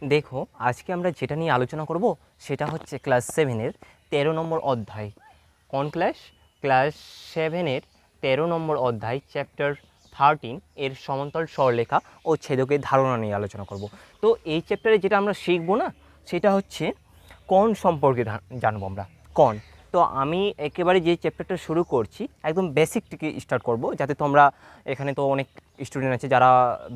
দেখো আজকে আমরা যেটা নিয়ে আলোচনা করব সেটা হচ্ছে ক্লাস 7-এর 13 নম্বর অধ্যায়। কোন ক্লাস? ক্লাস 7-এর 13 নম্বর অধ্যায় চ্যাপ্টার 13 এর সমান্তরাল সরলরেখা ও ছেদকের ধারণা নিয়ে আলোচনা করব। তো এই চ্যাপ্টারে যেটা আমরা শিখবো না সেটা হচ্ছে কোণ সম্পর্কে জানবো আমরা। কোণ। তো আমি একেবারে যে চ্যাপ্টারটা শুরু করছি একদম বেসিক থেকে স্টার্ট করব, যাতে তোমরা, এখানে তো অনেক স্টুডেন্ট আছে যারা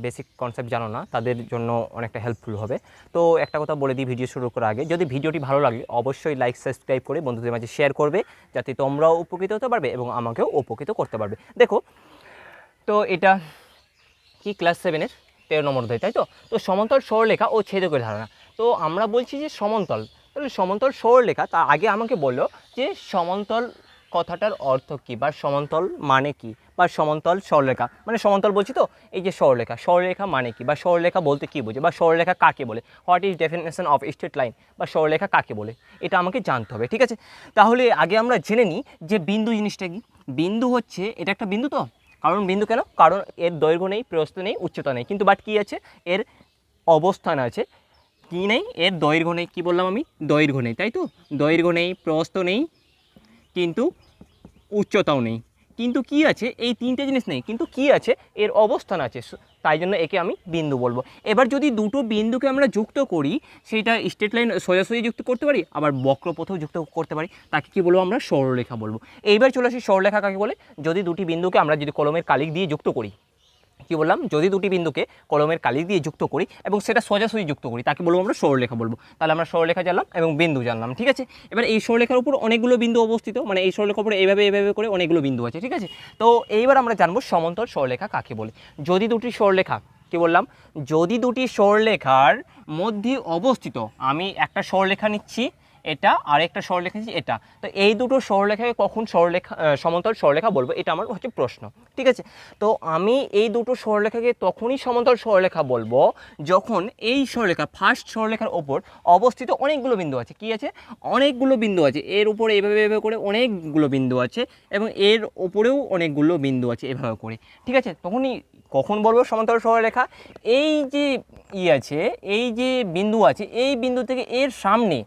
বেসিক কনসেপ্ট জানো না, তাদের জন্য অনেকটা হেল্পফুল হবে। তো একটা কথা বলে দিই ভিডিও শুরু করার আগে, যদি ভিডিওটি ভালো লাগে অবশ্যই লাইক সাবস্ক্রাইব করে বন্ধুদের মাঝে শেয়ার করবে, যাতে তোমরাও উপকৃত হতে পারবে এবং আমাকেও উপকৃত করতে পারবে। দেখো, তো এটা কি ক্লাস 7-এর 13 নম্বর অধ্যায়, তাই তো? তো সমান্তরাল সরলরেখা ও ছেদকের ধারণা। তো আমরা বলছি যে সমান্তরাল, তাহলে সমান্তরাল সরলরেখা, তা আগে আমাকে বললো যে সমান্তরাল কথাটার অর্থ কী, বা সমান্তরাল মানে কি, বা সমান্তরাল সরলরেখা মানে সমান্তরাল বলছি তো, এই যে সরলরেখা, সরলরেখা মানে কি, বা সরলরেখা বলতে কী বোঝে, বা সরলরেখা কাকে বলে, what is definition of straight line, বা সরলরেখা কাকে বলে, এটা আমাকে জানতে হবে। ঠিক আছে, তাহলে আগে আমরা জেনে নিই যে বিন্দু জিনিসটা কি। বিন্দু হচ্ছে, এটা একটা বিন্দু, তো কারণ বিন্দু কেন, কারণ এর দৈর্ঘ্য নেই, প্রস্থ নেই, উচ্চতা নেই, কিন্তু বাট কী আছে, এর অবস্থান আছে। কি নেই, এর দৈর্ঘ্য নেই, কি বললাম আমি, দৈর্ঘ্য নেই, তাই তো? দৈর্ঘ্য নেই, প্রস্থ নেই, কিন্তু উচ্চতাও নেই, কিন্তু কি আছে, এই তিনটে জিনিস নেই, কিন্তু কি আছে, এর অবস্থান আছে, তাই জন্য একে আমি বিন্দু বলবো। এবার যদি দুটো বিন্দুকে আমরা যুক্ত করি, সেটা স্ট্রেট লাইন সোজাসুজি যুক্ত করতে পারি, আবার বক্রপথেও যুক্ত করতে পারি, তাকে কি বলবো আমরা, সরলরেখা বলবো। এইবার চলে আসি সরলরেখা কাকে বলে। যদি দুটি বিন্দুকে আমরা যদি কলমের কালি দিয়ে যুক্ত করি, কি বললাম, যদি দুটি বিন্দুকে কলমের কালি দিয়ে যুক্ত করি এবং সেটা সোজাসুজি যুক্ত করি, তাকে বলবো আমরা সরলরেখা বলবো। তাহলে আমরা সরলরেখা জানলাম এবং বিন্দু জানলাম। ঠিক আছে, এবার এই সরলরেখার উপর অনেকগুলো বিন্দু অবস্থিত, মানে এই সরলরেখার উপরে এইভাবে এইভাবে করে অনেকগুলো বিন্দু আছে। ঠিক আছে, তো এইবার আমরা জানবো সমান্তরাল সরলরেখা কাকে বলে। যদি দুটি সরলরেখা, কি বললাম, যদি দুটি সরলরেখার মধ্যে অবস্থিত, আমি একটা সরলরেখা নিচ্ছি এটা, আর একটা সরলরেখা নিচ্ছি এটা, তো এই দুটো সরলরেখাকে কখন সমান্তরাল সরলরেখা বলবো, এটা আমার হচ্ছে প্রশ্ন। ঠিক আছে, তো আমি এই দুটো সরলরেখাকে তখনই সমান্তরাল সরলরেখা বলবো যখন এই সরলরেখা, ফার্স্ট সরলরেখার ওপর অবস্থিত অনেকগুলো বিন্দু আছে। কি আছে, অনেকগুলো বিন্দু আছে, এর উপরে এভাবে এভাবে করে অনেকগুলো বিন্দু আছে, এবং এর ওপরেও অনেকগুলো বিন্দু আছে এভাবে করে। ঠিক আছে, তখনই কখন বলবো সমান্তরাল সরলরেখা, এই যে আছে, এই যে বিন্দু আছে, এই বিন্দু থেকে এর সামনে,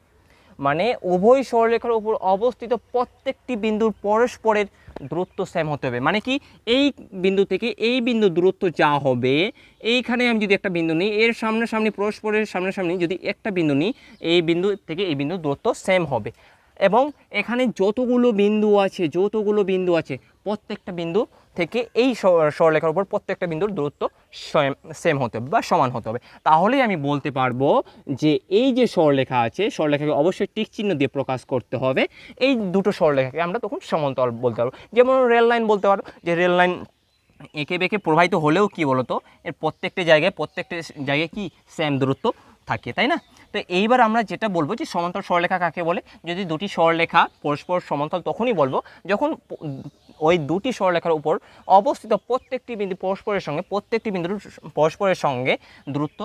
মানে উভয় সরলরেখার উপর অবস্থিত প্রত্যেকটি বিন্দুর পরস্পরের দূরত্ব সেম হতে হবে। মানে কি, এই বিন্দু থেকে এই বিন্দু দূরত্ব যা হবে, এইখানে আমি যদি একটা বিন্দু নিই, এর সামনাসামনি, পরস্পরের সামনাসামনি যদি একটা বিন্দু নিই, এই বিন্দু থেকে এই বিন্দুর দূরত্ব সেম হবে। এবং এখানে যতগুলো বিন্দু আছে প্রত্যেকটা বিন্দু থেকে এই সরলরেখার উপর প্রত্যেকটা বিন্দুর দূরত্ব সেম হতে হবে বা সমান হতে হবে। তাহলেই আমি বলতে পারবো যে এই যে সরলরেখা আছে, সরলরেখাকে অবশ্যই টিক চিহ্ন দিয়ে প্রকাশ করতে হবে। এই দুটো সরলরেখাকে আমরা তখন সমান্তরাল বলতে পারবো। যেমন রেল লাইন বলতে পারো, যে রেল লাইন এঁকে বেঁকে প্রবাহিত হলেও কি বলতো, এর প্রত্যেকটা জায়গায় কি সেম দূরত্ব থাকে, তাই না? তো এইবার আমরা যেটা বলবো যে সমান্তরাল সরলরেখা কাকে বলে। যদি দুটি সরলরেখা পরস্পর সমান্তরাল তখনই বলবো যখন ওই দুটি সরলরেখার উপর অবস্থিত প্রত্যেকটি বিন্দু প্রত্যেকটি বিন্দুর পরস্পরের সঙ্গে দূরত্ব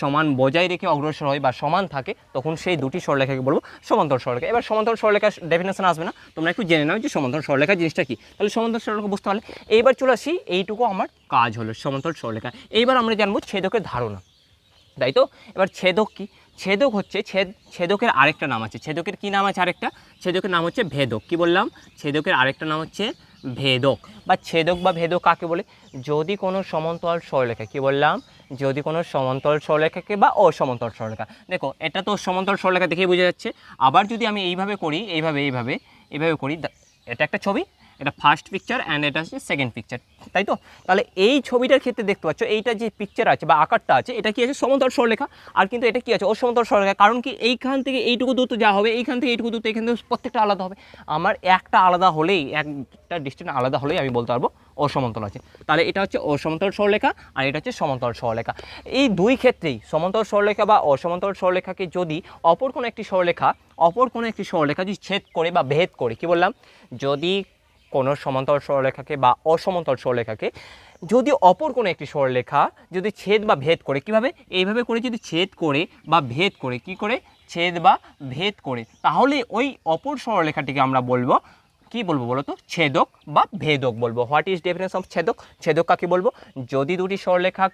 সমান বজায় রেখে অগ্রসর হয় বা সমান থাকে, তখন সেই দুটি সরলরেখাকে বলবো সমান্তরাল সরলরেখা। এবার সমান্তরাল সরলরেখার ডেফিনেশন আসবে না, তোমরা একটু জেনে নাও যে সমান্তরাল সরলরেখা জিনিসটা কি। তাহলে সমান্তরাল সরলরেখা বুঝতে পারলে, এইবার চলে আসি, এইটুকু আমার কাজ হলো সমান্তরাল সরলরেখা। এইবার আমরা জানবো ছেদকের ধারণা, তাই তো? এবার ছেদক কি? ছেদক হচ্ছে, ছেদকের আরেকটা নাম আছে। ছেদকের কি নাম আছে আরেকটা? ছেদকের নাম হচ্ছে ভেদক। কি বললাম? ছেদকের আরেকটা নাম হচ্ছে ভেদক, বা ছেদক বা ভেদক কাকে বলে? যদি কোনো সমান্তরাল সরলরেখা, কি বললাম, যদি কোনো সমান্তরাল সরলরেখাকে বা অসমান্তরাল সরলরেখা, দেখো এটা তো সমান্তরাল সরলরেখা দেখেই বোঝা যাচ্ছে। আবার যদি আমি এইভাবে করি, এইভাবে করি, এটা একটা ছবি, এটা ফার্স্ট পিকচার অ্যান্ড এটা হচ্ছে সেকেন্ড পিকচার, তাই তো? তাহলে এই ছবিটার ক্ষেত্রে দেখতে পাচ্ছ, এইটা যে পিকচার আছে বা আকারটা আছে, এটা কি আছে, সমান্তরাল সরলরেখা। আর কিন্তু এটা কি আছে, অসমান্তরাল সরলরেখা। কারণ কি, এইখান থেকে এইটুকু দূরত্ব যা হবে, এইখান থেকে এইটুকু দূরত্ব, এখান থেকে প্রত্যেকটা আলাদা হবে। আমার একটা ডিস্টেন্স আলাদা হলেই আমি বলতে পারবো অসমান্তরাল আছে। তাহলে এটা হচ্ছে অসমান্তরাল সরলরেখা, আর এটা হচ্ছে সমান্তরাল সরলরেখা। এই দুই ক্ষেত্রেই সমান্তরাল সরলরেখা বা অসমান্তরাল সরলরেখাকে যদি অপর কোনো একটি সরলরেখা যদি ছেদ করে বা ভেদ করে, কি বললাম, যদি কোনো সমান্তরাল সরলরেখাকে বা অসমান্তরাল সরলরেখাকে যদি অপর কোনো একটি সরলরেখা যদি ছেদ বা ভেদ করে, কিভাবে, এইভাবে করে যদি ছেদ করে বা ভেদ করে, কি করে, ছেদ বা ভেদ করে, তাহলে ওই অপর সরলরেখাটিকে আমরা বলবো, কি বলবো বলো তো, ছেদক বা ভেদক বলবো। হোয়াট ইজ ডেফিনেশন অফ ছেদক? ছেদক কাকে বলবো? যদি দুটি সরলরেখা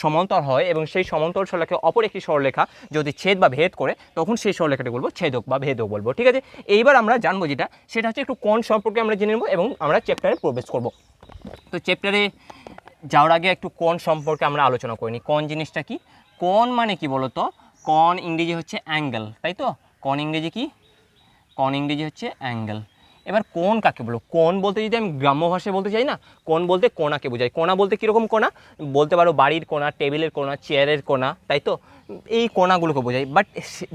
সমান্তর হয় এবং সেই সমান্তর সরলরেখা অপর একটি সরলরেখা যদি ছেদ বা ভেদ করে তখন সেই সরলরেখাটি বলবো ছেদক বা ভেদক বলবো। ঠিক আছে, এইবার আমরা জানবো যেটা সেটা হচ্ছে একটু কোণ সম্পর্কে আমরা জেনে নেব এবং আমরা চ্যাপ্টারে প্রবেশ করব। তো চ্যাপ্টারে যাওয়ার আগে একটু কোণ সম্পর্কে আমরা আলোচনা করি নি। কোণ জিনিসটা কি? কোণ মানে কি বলতো? কোণ ইংরেজি হচ্ছে অ্যাঙ্গেল, তাই তো? কোণ ইংরেজি কি? কোণ ইংরেজি হচ্ছে অ্যাঙ্গেল। এবার কোণ কাকে বলো? কোণ বলতে যদি আমি গ্রাম্য ভাষায় বলতে চাই না, কোণ বলতে কোণাকে বোঝায়। কোণা বলতে কীরকম কোণা? বলতে পারো বাড়ির কোণা, টেবিলের কোণা, চেয়ারের কোণা, তাই তো? এই কোণাগুলোকে বোঝায়। বাট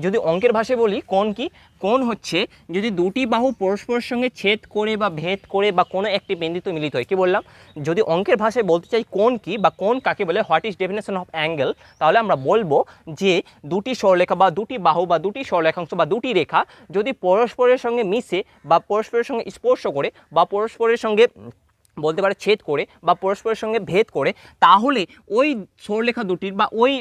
যদি অঙ্কের ভাষায় বলি কোণ কি? কোণ হচ্ছে যদি দুটি বাহু পরস্পরের সঙ্গে ছেদ করে বা ভেদ করে বা কোনো একটি বিন্দুতে মিলিত হয়। কি বললাম? যদি অঙ্কের ভাষায় বলতে চাই কোণ কি বা কোণ কাকে বলে, what is definition of angle, তাহলে আমরা বলবো যে দুটি সরলরেখা বা দুটি বাহু বা দুটি সরলরেখাংশ বা দুটি রেখা যদি পরস্পরের সঙ্গে মিশে বা পরস্পরের সঙ্গে স্পর্শ করে বা পরস্পরের সঙ্গে বলতে পারে ছেদ করে বা পরস্পরের সঙ্গে ভেদ করে, তাহলে ওই সরলরেখা দুটির বা ওই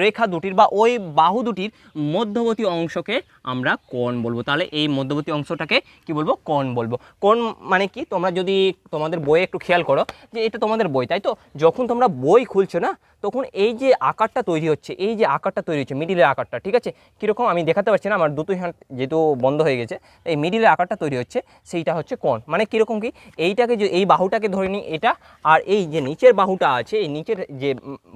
রেখা দুটির বা ওই বাহু দুটির মধ্যবর্তী অংশকে আমরা কোণ বলবো। তাহলে এই মধ্যবর্তী অংশটাকে কি বলবো? কোণ বলবো। কোণ মানে কি? তোমরা যদি তোমাদের বইয়ে একটু খেয়াল করো যে এটা তোমাদের বই, তাই তো? যখন তোমরা বই খুলছো না তখন এই যে আকারটা তৈরি হচ্ছে, এই যে আকারটা তৈরি হচ্ছে মিডিলের আকারটা, ঠিক আছে? কীরকম আমি দেখাতে পারছি না, আমার দুটো হ্যান্ড যেহেতু বন্ধ হয়ে গেছে, এই মিডিলের আকারটা তৈরি হচ্ছে, সেইটা হচ্ছে কোণ। মানে কীরকম কি? এইটাকে যে এই বাহুটাকে ধরে নিই এটা, আর এই যে নিচের বাহুটা আছে, এই নিচের যে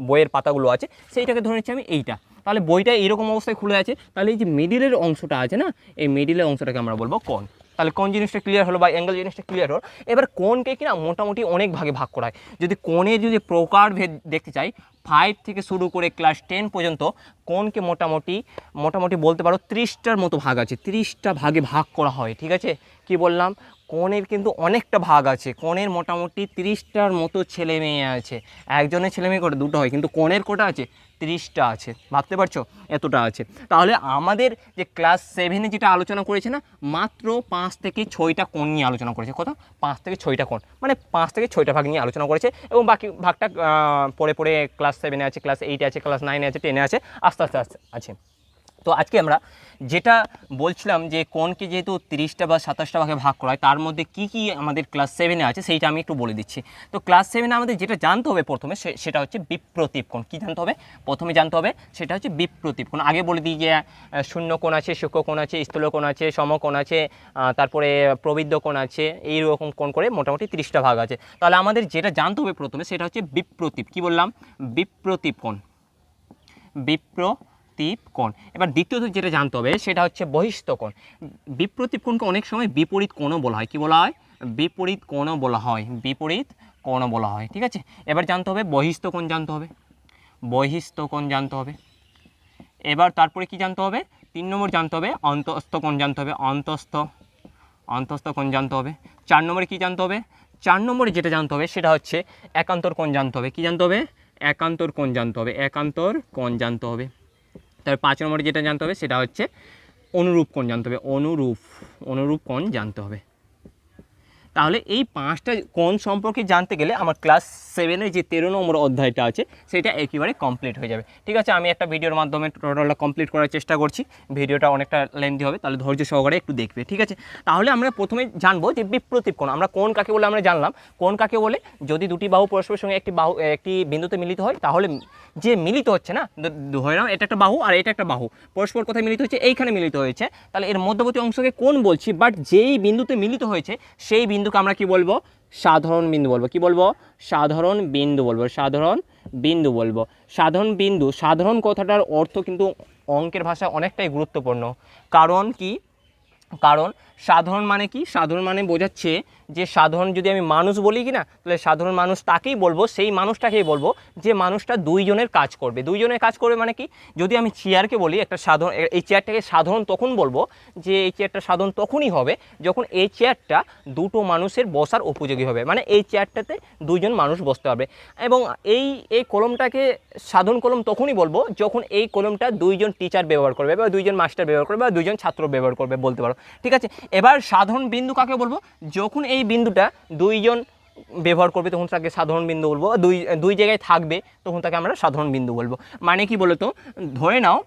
বইয়ের পাতাগুলো আছে সেইটাকে ধরে নিচ্ছি আমি এইটা। তাহলে বইটা এইরকম অবস্থায় খুলে আছে, তাহলে এই যে মিডিলের অংশটা আছে না, এই মিডিলের অংশটাকে আমরা বলবো কোণ। তাহলে কোণ জিনিসটা ক্লিয়ার হলো বা অ্যাঙ্গেল জিনিসটা ক্লিয়ার হলো। এবার কোণকে কিনা মোটামুটি অনেক ভাগে ভাগ করা হয়। যদি কোণের যদি প্রকারভেদ দেখতে চাই, 5 থেকে শুরু করে ক্লাস 10 পর্যন্ত কোণকে মোটামুটি বলতে পারো 30টার মতো ভাগ আছে, 30টা ভাগে ভাগ করা হয়। ঠিক আছে, কি বললাম? কোণের কিন্তু অনেকটা ভাগ আছে। কোণের মোটামুটি 30টার মতো ছেলে মেয়ে আছে। একজনের ছেলে মেয়ে করে দুটো হয়, কিন্তু কোণের কোটা আছে 30টা আছে। ভাবতে পারছো? এতটা আছে। তাহলে আমাদের যে ক্লাস 7-এ যেটা আলোচনা করেছে না, মাত্র 5 থেকে 6টা কোণ নিয়ে আলোচনা করেছে। কত? 5 থেকে 6টা কোণ, মানে 5 থেকে 6টা ভাগ নিয়ে আলোচনা করেছে এবং বাকি ভাগটা পরে ক্লাস 7-এ আছে, ক্লাস 8-এ আছে, ক্লাস 9-এ আছে, 10-এ আছে, আস্তে আস্তে আছে। তো আজকে আমরা যেটা বলছিলাম যে কোণকে যেহেতু 30টা বা 27টা ভাগে ভাগ করা হয়, তার মধ্যে কি কি আমাদের ক্লাস 7-এ আছে সেইটা আমি একটু বলে দিচ্ছি। তো ক্লাস 7-এ আমাদের যেটা জানতে হবে প্রথমে সেটা হচ্ছে বিপ্রতীপ কোণ। কী জানতে হবে? প্রথমে জানতে হবে সেটা হচ্ছে বিপ্রতীপ কোণ। আগে বলে দিই যে শূন্য কোণ আছে, সূক্ষ্ম কোণ আছে, স্থূল কোণ আছে, সমকোণ আছে, তারপরে প্রবৃদ্ধ কোণ আছে, এইরকম কোণ করে মোটামুটি 30টা ভাগ আছে। তাহলে আমাদের যেটা জানতে হবে প্রথমে সেটা হচ্ছে বিপ্রতীপ। কি বললাম? বিপ্রতীপ কোণ। বিপ্রতীপ কোণ। এবার দ্বিতীয়ত যেটা জানতে হবে সেটা হচ্ছে বহিস্থ কোণ। বিপ্রতীপ কোণকে অনেক সময় বিপরীত কোণও বলা হয়। কি বলা হয়? বিপরীত কোণও বলা হয়। বিপরীত কোণও বলা হয়। ঠিক আছে, এবার জানতে হবে বহিস্থ কোণ জানতে হবে। বহিস্থ কোণ জানতে হবে। এবার তারপরে কি জানতে হবে? 3 নম্বর জানতে হবে অন্তঃস্থ কোণ জানতে হবে। অন্তঃস্থ কোণ জানতে হবে। 4 নম্বরে কি জানতে হবে? 4 নম্বরে যেটা জানতে হবে সেটা হচ্ছে একান্তর কোণ জানতে হবে। কি জানতে হবে? একান্তর কোণ জানতে হবে। একান্তর কোণ জানতে হবে। তারপর 5 নম্বরে যেটা জানতে হবে সেটা হচ্ছে অনুরূপ কোণ জানতে হবে। অনুরূপ কোণ জানতে হবে। তাহলে এই 5টা কোণ সম্পর্কে জানতে গেলে আমার ক্লাস 7-এর যে 13 নম্বর অধ্যায়টা আছে সেটা একেবারে কমপ্লিট হয়ে যাবে। ঠিক আছে, আমি একটা ভিডিওর মাধ্যমে টোটালটা কমপ্লিট করার চেষ্টা করছি। ভিডিওটা অনেকটা লেন্থি হবে, তাহলে ধৈর্য সহকারে একটু দেখবে। ঠিক আছে, তাহলে আমরা প্রথমে জানবো যে বিপ্রতীপ কোণ। আমরা কোণ কাকে বলে আমরা জানলাম। কোণ কাকে বলে? যদি দুটি বাহু পরস্পরের সঙ্গে একটি বিন্দুতে মিলিত হয়, তাহলে যে মিলিত হচ্ছে না, ধরে নাও এটা একটা বাহু আর এটা একটা বাহু, পরস্পর কোথায় মিলিত হচ্ছে? এইখানে মিলিত হয়েছে, তাহলে এর মধ্যবর্তী অংশকে কোণ বলছি। বাট যেই বিন্দুতে মিলিত হয়েছে সেই বিন্দুকে আমরা কি বলবো? সাধারণ বিন্দু বলবো। কি বলবো? সাধারণ বিন্দু বলবো। সাধারণ বিন্দু বলবো। সাধারণ বিন্দু, সাধারণ কথাটার অর্থ কিন্তু অঙ্কের ভাষায় অনেকটাই গুরুত্বপূর্ণ। কারণ কি? কারণ সাধারণ মানে কি? সাধারণ মানে বোঝাচ্ছে যে সাধারণ যদি আমি মানুষ বলি কি না, তাহলে সাধারণ মানুষ তাকেই বলবো, সেই মানুষটাকেই বলবো যে মানুষটা দুইজনের কাজ করবে। দুইজনের কাজ করবে মানে কি? যদি আমি চেয়ারকে বলি একটা সাধারণ, এই চেয়ারটাকে সাধারণ তখন বলবো যে এই চেয়ারটা সাধারণ তখনই হবে যখন এই চেয়ারটা দুটো মানুষের বসার উপযোগী হবে, মানে এই চেয়ারটাতে দুইজন মানুষ বসতে পারবে। এবং এই কলমটাকে সাধারণ কলম তখনই বলবো যখন এই কলমটা দুইজন টিচার ব্যবহার করবে বা দুইজন মাস্টার ব্যবহার করবে বা দুইজন ছাত্র ব্যবহার করবে বলতে পারো। ঠিক আছে, এবার সাধারণ বিন্দু কাকে বলবো? যখন এই বিন্দুটা দুইজন ব্যবহার করবে তখন তাকে সাধারণ বিন্দু বলবো। দুই জায়গায় থাকবে তখন তাকে আমরা সাধারণ বিন্দু বলবো। মানে কি বলতো? ধরে নাও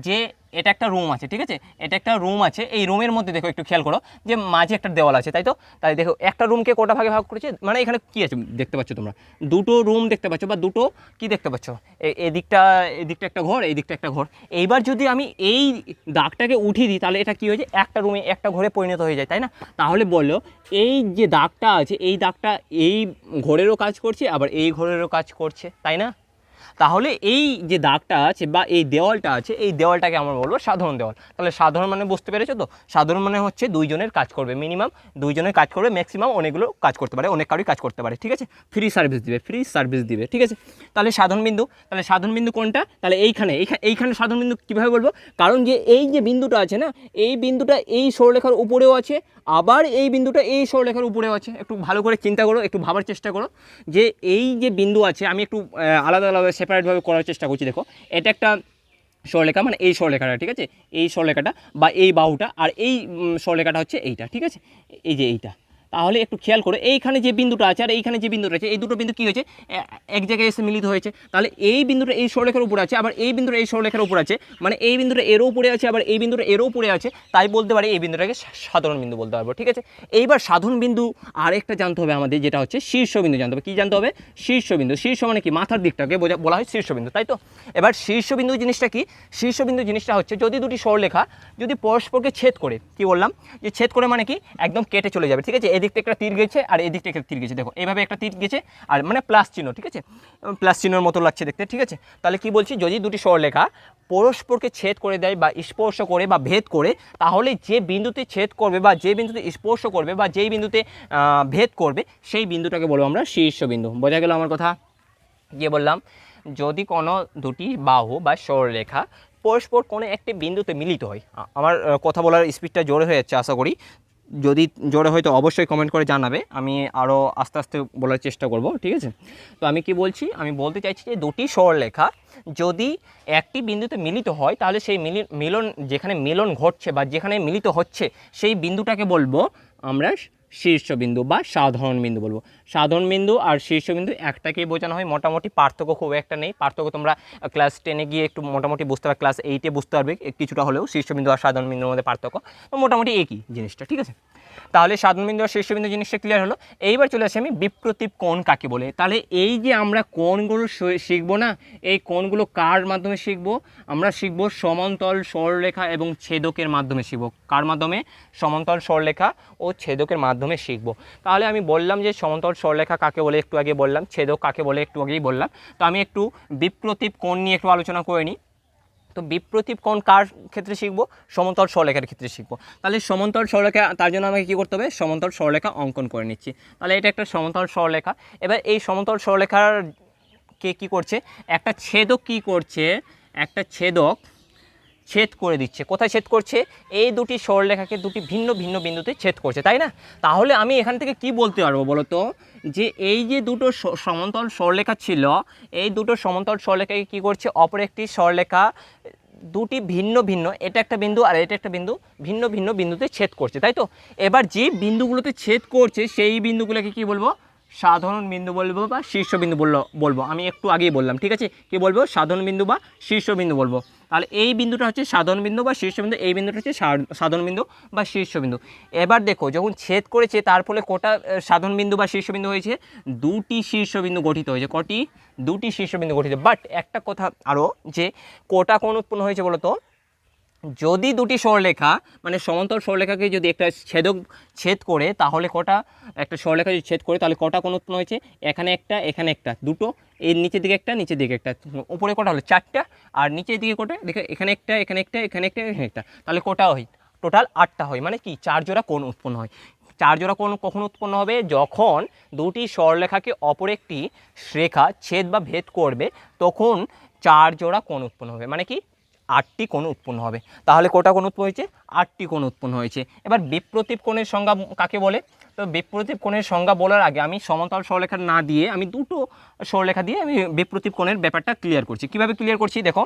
যে এটা একটা রুম আছে, ঠিক আছে, এটা একটা রুম আছে, এই রুমের মধ্যে দেখো একটু খেয়াল করো যে মাঝে একটা দেওয়াল আছে, তাই তো? তাই দেখো একটা রুমকে কোটা ভাগে ভাগ করেছে, মানে এখানে কি আছে দেখতে পাচ্ছ তোমরা, দুটো রুম দেখতে পাচ্ছ বা দুটো কি দেখতে পাচ্ছ, এদিকটা একটা ঘর, এই দিকটা একটা ঘর। এইবার যদি আমি এই দাগটাকে উঠিয়ে দিই তাহলে এটা কি হয়ে যায়, একটা রুমে একটা ঘরে পরিণত হয়ে যায়, তাই না? তাহলে বলো এই যে দাগটা আছে এই দাগটা এই ঘরেরও কাজ করছে আবার এই ঘরেরও কাজ করছে, তাই না? তাহলে এই যে দাগটা আছে বা এই দেওয়ালটা আছে এই দেওয়ালটাকে আমরা বলবো সাধারণ দেওয়াল। তাহলে সাধারণ মানে বুঝতে পেরেছো তো, সাধারণ মানে হচ্ছে দুইজনের কাজ করবে, মিনিমাম দুইজনের কাজ করবে, ম্যাক্সিমাম অনেকগুলো কাজ করতে পারে, অনেক কারোই কাজ করতে পারে, ঠিক আছে, ফ্রি সার্ভিস দিবে, ঠিক আছে। তাহলে সাধারণ বিন্দু কোনটা, তাহলে এইখানে সাধারণ বিন্দু কীভাবে বলবো, কারণ যে এই যে বিন্দুটা আছে না, এই বিন্দুটা এই সরলরেখার উপরেও আছে, আবার এই বিন্দুটা এই সরলরেখার উপরেও আছে। একটু ভালো করে চিন্তা করো, একটু ভাবার চেষ্টা করো যে এই যে বিন্দু আছে, আমি একটু আলাদা আলাদা সেপারেটভাবে করার চেষ্টা করছি। দেখো এটা একটা সরলরেখা, মানে এই সরলরেখাটা, ঠিক আছে, এই সরলরেখাটা বা এই বাহুটা, আর এই সরলরেখাটা হচ্ছে এইটা, ঠিক আছে, এই যে এইটা। তাহলে একটু খেয়াল করো এইখানে যে বিন্দুটা আছে আর এইখানে যে বিন্দুটা আছে, এই দুটো বিন্দু কী হয়েছে, এক জায়গায় এসে মিলিত হয়েছে। তাহলে এই বিন্দুটা এই সরলরেখার উপর আছে, আবার এই বিন্দুটা এই সরলরেখার উপর আছে, মানে এই বিন্দুটা এরও উপরে আছে আবার এই বিন্দুটা এরও উপরে আছে, তাই বলতে পারি এই বিন্দুটাকে সাধারণ বিন্দু বলতে পারবো, ঠিক আছে। এইবার সাধারণ বিন্দু আরেকটা জানতে হবে আমাদের, যেটা হচ্ছে শীর্ষবিন্দু জানতে হবে। কী জানতে হবে? শীর্ষবিন্দু। শীর্ষ মানে কি, মাথার দিকটাকে বলা হয় শীর্ষবিন্দু, তাই তো? এবার শীর্ষবিন্দু জিনিসটা কি, শীর্ষবিন্দু জিনিসটা হচ্ছে যদি দুটি সরলরেখা যদি পরস্পরকে ছেদ করে, কি বললাম যে ছেদ করে মানে কি একদম কেটে চলে যাবে, ঠিক আছে, এদিকটা একটা তীর গেছে আর এদিকটা একটা তীর গেছে, দেখো এইভাবে একটা তীর গেছে আর মানে প্লাস চিহ্ন, ঠিক আছে, প্লাস চিহ্নের মতো লাগছে দেখতে, ঠিক আছে। তাহলে কি বলছি, যদি দুটি সরলরেখা পরস্পরকে ছেদ করে দেয় বা স্পর্শ করে বা ভেদ করে, তাহলে যে বিন্দুতে ছেদ করবে বা যে বিন্দুতে স্পর্শ করবে বা যেই বিন্দুতে ভেদ করবে সেই বিন্দুটাকে বলবো আমরা শীর্ষবিন্দু। বোঝা গেল আমার কথা? গিয়ে বললাম যদি কোনো দুটি বাহু বা সরলরেখা পরস্পর কোনো একটি বিন্দুতে মিলিত হয়, আমার কথা বলার স্পিডটা জোরে হয়ে যাচ্ছে আশা করি, যদি জোরে হয় তো অবশ্যই কমেন্ট করে জানাবে, আমি আরও আস্তে আস্তে বলার চেষ্টা করব, ঠিক আছে। তো আমি কি বলছি, আমি বলতে চাইছি যে দুটি সরলরেখা যদি একটি বিন্দুতে মিলিত হয় তাহলে সেই মিলন, যেখানে মিলন ঘটছে বা যেখানে মিলিত হচ্ছে সেই বিন্দুটাকে বলবো আমরা শীর্ষবিন্দু বা সাধারণ বিন্দু বলবো। সাধারণ বিন্দু আর শীর্ষবিন্দু একটাকেই বোঝানো হয়, মোটামুটি পার্থক্য খুব একটা নেই। পার্থক্য তোমরা ক্লাস 10-এ গিয়ে একটু মোটামুটি বুঝতে পারবে, ক্লাস 8-এ বুঝতে পারবে কিছুটা হলেও শীর্ষবিন্দু আর সাধারণ বিন্দুর মধ্যে পার্থক্য, তো মোটামুটি একই জিনিসটা, ঠিক আছে। তাহলে সাধারণ বিন্দু আর শীর্ষবিন্দু জিনিসটা ক্লিয়ার হলো। এইবার চলে আসি আমি বিপ্রতীপ কোণ কাকে বলে। তাহলে এই যে আমরা কোণগুলো শিখবো না, এই কোণগুলো কার মাধ্যমে শিখবো, আমরা শিখবো সমান্তরাল সরলরেখা এবং ছেদকের মাধ্যমে শিখবো। কার মাধ্যমে? সমান্তরাল সরলরেখা ও ছেদকের মাধ্যমে শিখবো। তাহলে আমি বললাম যে সমান্তরাল সরলরেখা কাকে বলে একটু আগে বললাম, ছেদক কাকে বলে একটু আগেই বললাম। তো আমি একটু বিপ্রতীপ কোণ নিয়ে একটু আলোচনা করে নিই। তো বিপ্রতীপ কোণ কার ক্ষেত্রে শিখবো? সমান্তরাল সরলরেখার ক্ষেত্রে শিখবো। তাহলে সমান্তরাল সরলরেখা, তার জন্য আমাকে কী করতে হবে, সমান্তরাল সরলরেখা অঙ্কন করে নিচ্ছি। তাহলে এটা একটা সমান্তরাল সরলরেখা। এবার এই সমান্তরাল সরলরেখার কে কী করছে, একটা ছেদক কী করছে, একটা ছেদক ছেদ করে দিচ্ছে। কোথায় ছেদ করছে? এই দুটি সরলরেখাকে দুটি ভিন্ন ভিন্ন বিন্দুতে ছেদ করছে, তাই না? তাহলে আমি এখান থেকে কি বলতে পারবো বলো তো, যে এই যে দুটো সমান্তরাল সরলরেখা ছিল, এই দুটো সমান্তরাল সরলরেখাকে কী করছে, অপর একটি সরলরেখা দুটি ভিন্ন ভিন্ন, এটা একটা বিন্দু আর এটা একটা বিন্দু, ভিন্ন ভিন্ন বিন্দুতে ছেদ করছে, তাই তো? এবার যে বিন্দুগুলোতে ছেদ করছে সেই বিন্দুগুলোকে কি বলবো, সাধারণ বিন্দু বলবো বা শীর্ষবিন্দু বলবো। আমি একটু আগেই বললাম, ঠিক আছে, কি বলবো, সাধারণ বিন্দু বা শীর্ষবিন্দু বলবো। তাহলে এই বিন্দুটা হচ্ছে সাধারণ বিন্দু বা শীর্ষবিন্দু, এই বিন্দুটা হচ্ছে সাধারণ বিন্দু বা শীর্ষবিন্দু। এবার দেখো যখন ছেদ করেছে তার ফলে কোটা সাধারণ বিন্দু বা শীর্ষবিন্দু হয়েছে, দুটি শীর্ষবিন্দু গঠিত হয়েছে। কটি? দুটি শীর্ষবিন্দু গঠিত। বাট একটা কথা আরও, যে কোটা কোণ উৎপন্ন হয়েছে বলো তো, যদি দুটি সরলরেখা মানে সমান্তরাল সরলরেখাকে যদি একটা ছেদ করে, তাহলে কটা, একটা সরলরেখা যদি ছেদ করে তাহলে কটা কোণ উৎপন্ন হয়েছে, এখানে একটা, দুটো, এর নিচের দিকে একটা, নিচের দিকে একটা, উপরে কটা হলো, চারটা, আর নিচের দিকে কটা, দেখো এখানে একটা, এখানে একটা, তাহলে কটা হয়, টোটাল 8টা হয়। মানে কি, 4 জোড়া কোণ উৎপন্ন হয়। 4 জোড়া কোণ কখন উৎপন্ন হবে? যখন দুটি সরলরেখাকে অপর একটি রেখা ছেদ বা ভেদ করবে, তখন 4 জোড়া কোণ উৎপন্ন হবে। মানে কি, 8টি কোণ উৎপন্ন হবে। তাহলে কটা কোণ উৎপন্ন হয়েছে? 8টি কোণ উৎপন্ন হয়েছে। এবার বিপ্রতীপ কোণের সংজ্ঞা কাকে বলে? তো বিপ্রতীপ কোণের সংজ্ঞা বলার আগে আমি সমান্তরাল সরলরেখা না দিয়ে আমি দুটো সরলরেখা দিয়ে আমি বিপ্রতীপ কোণের ব্যাপারটা ক্লিয়ার করছি। কিভাবে ক্লিয়ার করছি দেখো,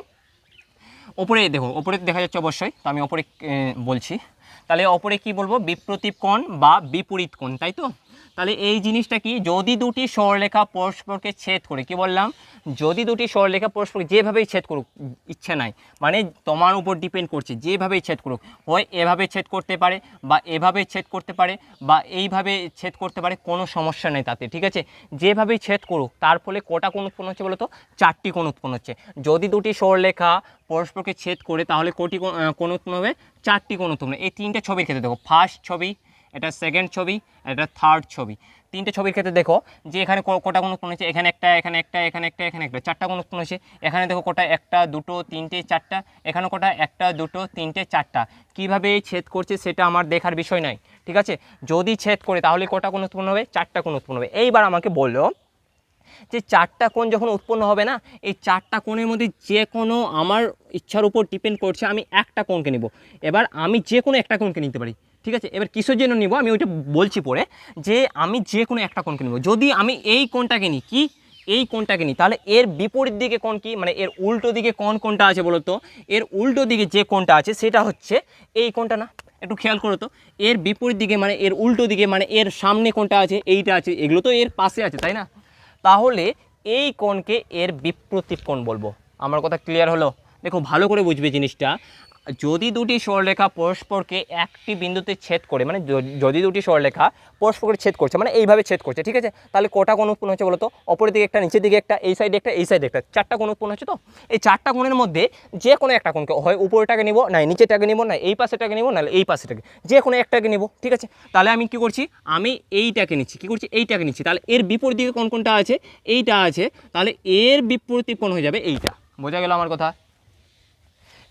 ওপরে দেখো, ওপরে দেখা যাচ্ছে অবশ্যই, তো আমি ওপরে বলছি। তাহলে ওপরে কি বলবো, বিপ্রতীপ কোণ বা বিপরীত কোণ, তাই তো? তাহলে এই জিনিসটা কি, যদি দুটি সরলরেখা পরস্পরকে ছেদ করে, কি বললাম, যদি দুটি সরলরেখা পরস্পরকে যেভাবেই ছেদ করুক, ইচ্ছে নাই, মানে তোমার উপর ডিপেন্ড করছে, যেভাবেই ছেদ করুক, হয় এভাবে ছেদ করতে পারে বা এভাবে ছেদ করতে পারে বা এইভাবে ছেদ করতে পারে, কোনো সমস্যা নেই তাতে, ঠিক আছে। যেভাবেই ছেদ করুক, তার ফলে কটা কোণ উৎপন্ন হচ্ছে বলো তো, 4টি কোণ উৎপন্ন হচ্ছে। যদি দুটি সরলরেখা পরস্পরকে ছেদ করে তাহলে কোটি কোণ উৎপন্ন হবে, 4টি কোণ উৎপন্ন। এই 3টে ছবির ক্ষেত্রে দেখো, ফার্স্ট ছবি, এটা সেকেন্ড ছবি, এটা থার্ড ছবি, 3টে ছবির ক্ষেত্রে দেখো যে এখানে কটা কোণ উৎপন্ন হচ্ছে, এখানে একটা, এখানে একটা, এখানে একটা, এখানে একটা, 4টা কোণ উৎপন্ন হচ্ছে। এখানে দেখো কটা, 1টা 2টো 3টে 4টা, এখানে কটা, 1টা 2টো 3টে 4টা। কীভাবে ছেদ করছে সেটা আমার দেখার বিষয় নয়, ঠিক আছে। যদি ছেদ করে তাহলে কটা কোণ উৎপন্ন হবে, 4টা কোণ উৎপন্ন হবে। এইবার আমাকে বললো যে 4টা কোণ যখন উৎপন্ন হবে না, এই 4টা কোণের মধ্যে যে কোনো আমার ইচ্ছার উপর ডিপেন্ড করছে, আমি একটা কোণকে নিব। এবার আমি যে কোনো একটা কোণকে নিতে পারি, ঠিক আছে। এবার কিসের জন্য নিব আমি ওইটা বলছি পরে, যে আমি যে কোনো একটা কোণকে নিব। যদি আমি এই কোণটাকে নিই, কি এই কোণটাকে নিই, তাহলে এর বিপরীত দিকে কোণ কি, মানে এর উল্টো দিকে কোণটা আছে বলো তো, এর উল্টো দিকে যে কোণটা আছে সেটা হচ্ছে এই কোণটা না, একটু খেয়াল করো তো। এর বিপরীত দিকে মানে এর উল্টো দিকে, মানে এর সামনে কোণটা আছে এইটা আছে, এগুলো তো এর পাশে আছে, তাই না। তাহলে এই কোণকে এর বিপ্রতীপ কোণ বলবো। আমার কথা ক্লিয়ার হলো? দেখো ভালো করে বুঝবে জিনিসটা। যদি দুটি সরলরেখা পরস্পরকে একটি বিন্দুতে ছেদ করে, মানে যদি দুটি সরলরেখা পরস্পরকে ছেদ করছে, মানে এইভাবে ছেদ করছে, ঠিক আছে, তাহলে কটা কোণ উৎপন্ন হচ্ছে বলো তো, অপরের দিকে একটা, নিচের দিকে একটা, এই সাইডে একটা, এই সাইডে একটা, 4টা কোণ উৎপন্ন হচ্ছে। তো এই 4টা কোণের মধ্যে যে কোনো একটা কোণকে, হয় উপরেরটাকে নিব, না নিচেরটাকে নিব, না এই পাশেটাকে নিব, নাহলে এই পাশেটাকে, যে কোনো একটাকে নিব, ঠিক আছে। তাহলে আমি কি করছি, আমি এইটাকে নিচ্ছি, কি করছি, এইটাকে নিচ্ছি। তাহলে এর বিপরীত দিকে কোনটা আছে, এইটা আছে, তাহলে এর বিপরীত কোণ হয়ে যাবে এইটা। বোঝা গেল আমার কথা?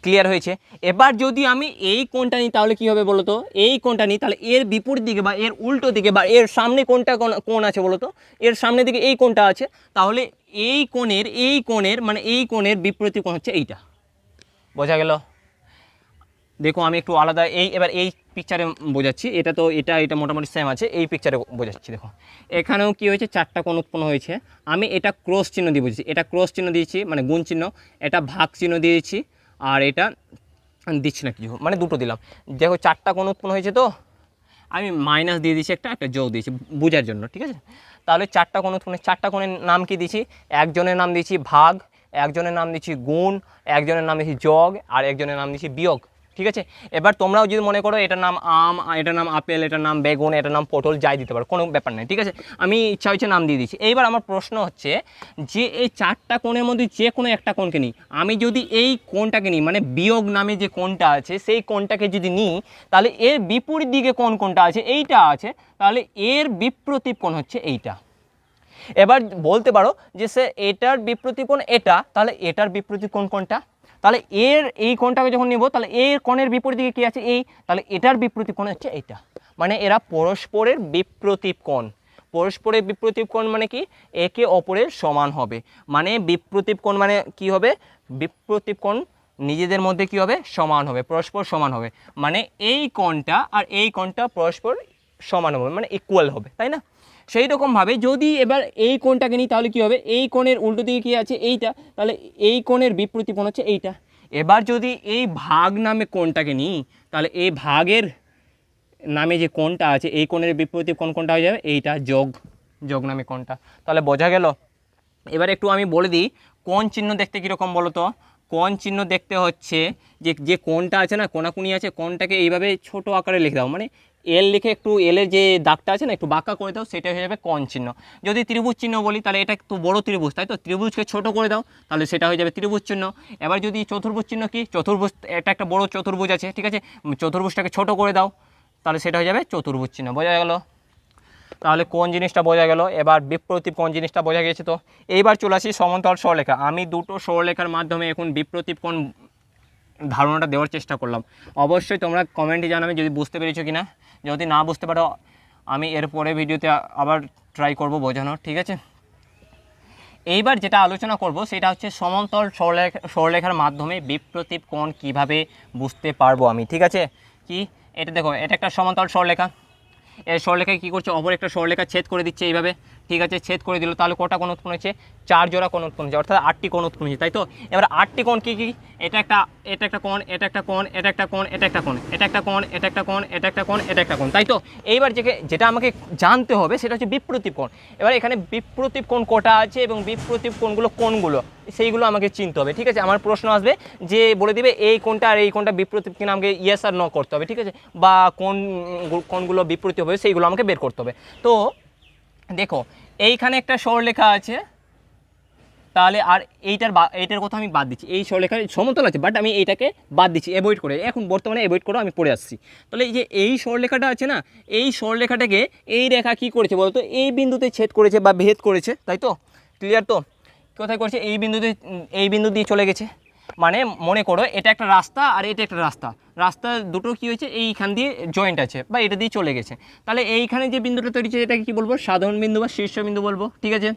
ক্লিয়ার হয়েছে? এবার যদি আমি এই কোণটা নিই তাহলে কি হবে বলো তো, এই কোণটা নিই তাহলে এর বিপরীত দিকে বা এর উল্টো দিকে বা এর সামনে কোণ আছে বলো তো, এর সামনের দিকে এই কোণটা আছে, তাহলে এই কোণের মানে এই কোণের বিপরীত কোণ হচ্ছে এইটা। বোঝা গেল? দেখো আমি একটু আলাদা এবার এই পিকচারে বোঝাচ্ছি, এটা তো এটা মোটামুটি সেম আছে, এই পিকচারে বোঝাচ্ছি। দেখো এখানেও কি হয়েছে, 4টা কোণ উৎপন্ন হয়েছে। আমি এটা ক্রস চিহ্ন দিয়ে বুঝেছি, এটা ক্রস চিহ্ন দিয়েছি মানে গুণ চিহ্ন, এটা ভাগ চিহ্ন দিয়েছি, আর এটা দিচ্ছি না কিছু, মানে দুটো দিলাম। দেখো 4টা কোণ উৎপন্ন হয়েছে, তো আমি মাইনাস দিয়ে দিয়েছি, একটা যোগ দিয়েছি বোঝার জন্য, ঠিক আছে। তাহলে 4টা কোণ উৎপন্ন, 4টা কোণের নাম কি দিয়েছি, একজনের নাম দিয়েছি ভাগ, একজনের নাম দিয়েছি গুণ, একজনের নাম দিয়েছি যোগ, আর একজনের নাম দিয়েছি বিয়োগ, ঠিক আছে। এবার তোমরাও যদি মনে করো এটার নাম আম, এটার নাম আপেল, এটার নাম বেগুন, এটার নাম পটল, যাই দিতে পারো, কোনো ব্যাপার নেই, ঠিক আছে। আমি ইচ্ছা হচ্ছে নাম দিয়ে দিচ্ছি। এইবার আমার প্রশ্ন হচ্ছে যে এই 4টা কোণের মধ্যে যে কোনো একটা কোণকে নিই, আমি যদি এই কোণটাকে নিই, মানে বিয়োগ নামে যে কোণটা আছে সেই কোণটাকে যদি নিই, তাহলে এর বিপরীত দিকে কোণটা আছে, এইটা আছে, তাহলে এর বিপ্রতীপ কোণ হচ্ছে এইটা। এবার বলতে পারো যে সে এটার বিপ্রতীপ কোণ এটা, তাহলে এটার বিপ্রতীপ কোণ কোনটা, তাহলে এর এই কোণটাকে যখন নেব তাহলে এর কোণের বিপরীত দিকে কী আছে এই, তাহলে এটার বিপ্রতীপ কোণ হচ্ছে এইটা। মানে এরা পরস্পরের বিপ্রতীপ কোণ। পরস্পরের বিপ্রতীপ কোণ মানে কি, একে অপরের সমান হবে। মানে বিপ্রতীপ কোণ মানে কি হবে, বিপ্রতীপ কোণ নিজেদের মধ্যে কি হবে, সমান হবে, পরস্পর সমান হবে। মানে এই কোণটা আর এই কোণটা পরস্পর সমান হবে, মানে ইকুয়াল হবে, তাই না। সেই রকমভাবে যদি এবার এই কোণটাকে নিই তাহলে কী হবে, এই কোণের উল্টো দিকে কী আছে এইটা, তাহলে এই কোণের বিপরীত কোণ হচ্ছে এইটা। এবার যদি এই ভাগ নামে কোণটাকে নিই, তাহলে এই ভাগের নামে যে কোণটা আছে এই কোণের বিপরীত কোণটা হয়ে যাবে এইটা, যোগ নামে কোণটা। তাহলে বোঝা গেল? এবার একটু আমি বলে দিই কোণ চিহ্ন দেখতে কীরকম বলো তো। কোণ চিহ্ন দেখতে হচ্ছে যে কোণটা আছে না, কোণাকুনি আছে, কোণটাকে এইভাবে ছোট আকারে লিখে দাও, মানে এল লিখে একটু এলের যে দাগটা আছে না একটু বাঁকা করে দাও, সেটা হয়ে যাবে কোণ চিহ্ন। যদি ত্রিভুজ চিহ্ন বলি তাহলে এটা একটু বড় ত্রিভুজ, তাই তো, ত্রিভুজকে ছোট করে দাও, তাহলে সেটা হয়ে যাবে ত্রিভুজ চিহ্ন। এবার যদি চতুর্ভুজ চিহ্ন, কি চতুর্ভুজ, এটা একটা বড় চতুর্ভুজ আছে, ঠিক আছে, চতুর্ভুজটাকে ছোট করে দাও, তাহলে সেটা হয়ে যাবে চতুর্ভুজ চিহ্ন। বোঝা গেল? তাহলে কোন জিনিসটা বোঝা গেল। এবার বিপ্রতীপ কোণ জিনিসটা বোঝা গেছে। তো এইবার চলে আসি সমান্তরাল সরলরেখা। আমি দুটো সরলরেখার মাধ্যমে এখন বিপ্রতীপ কোণ ধারণাটা দেওয়ার চেষ্টা করলাম। অবশ্যই তোমরা কমেন্টে জানাবে যদি বুঝতে পেরেছো কি না। যদি না বুঝতে পারো আমি এর পরে ভিডিওতে আবার ট্রাই করব বোঝানোর, ঠিক আছে। এইবার যেটা আলোচনা করব সেটা হচ্ছে সমান্তরাল সরলরেখার মাধ্যমে বিপ্রতীপ কোণ কিভাবে বুঝতে পারবো আমি, ঠিক আছে। কি এটা দেখো, এটা একটা সমান্তরাল সরলরেখা, এই সরলরেখায় কী করছে, অপর একটা সরলরেখা ছেদ করে দিচ্ছে এইভাবে, ঠিক আছে, ছেদ করে দিল, তাহলে কটা কোণ উৎপন্ন হয়েছে? 4 জোড়া কোণ উৎপন্ন হয়েছে, অর্থাৎ 8টি কোণ উৎপন্ন হয়েছে, তাই তো। এবার 8টি কোণ কী কী? এটা একটা কোণ, এটা একটা কোণ, এটা একটা কোণ, এটা একটা কোণ, এটা একটা কোণ, এটা একটা কোণ, এটা একটা কোণ, এটা একটা কোণ, তাই তো। এইবার যেটা আমাকে জানতে হবে সেটা হচ্ছে বিপ্রতীপ কোণ। এবার এখানে বিপ্রতীপ কোণ কটা আছে এবং বিপ্রতীপ কোণগুলো সেইগুলো আমাকে চিনতে হবে, ঠিক আছে। আমার প্রশ্ন আসবে যে বলে দিবে এই কোণটা আর এই কোণটা বিপ্রতীপ কিনা, আমাকে ইয়েস আর নো করতে হবে, ঠিক আছে, বা কোণগুলো বিপ্রতীপ হবে সেইগুলো আমাকে বের করতে হবে। তো দেখো এইখানে একটা সরলরেখা আছে, তাহলে আর এইটার কথা আমি বাদ দিচ্ছি, এই সরলরেখার সমতল আছে বাট আমি এইটাকে বাদ দিচ্ছি, অ্যাভয়েড করে, এখন বর্তমানে অ্যাভয়েড করে আমি পড়ে আসছি। তাহলে এই যে এই সরলরেখাটা আছে না, এই সরলরেখাটাকে এই রেখা কি করেছে বলতো? এই বিন্দুতে ছেদ করেছে বা ভেদ করেছে, তাই তো। ক্লিয়ার তো? কোথায় করেছে? এই বিন্দু দিয়ে চলে গেছে। মানে মনে করো এটা একটা রাস্তা আর এটা একটা রাস্তা দুটো কি হয়েছে? এইখান দিয়ে জয়েন্ট আছে বা এটা দিয়ে চলে গেছে। তাহলে এইখানে যে বিন্দুটা তৈরি হচ্ছে এটাকে কি বলবো? সাধারণ বিন্দু বা শীর্ষবিন্দু বলবো, ঠিক আছে,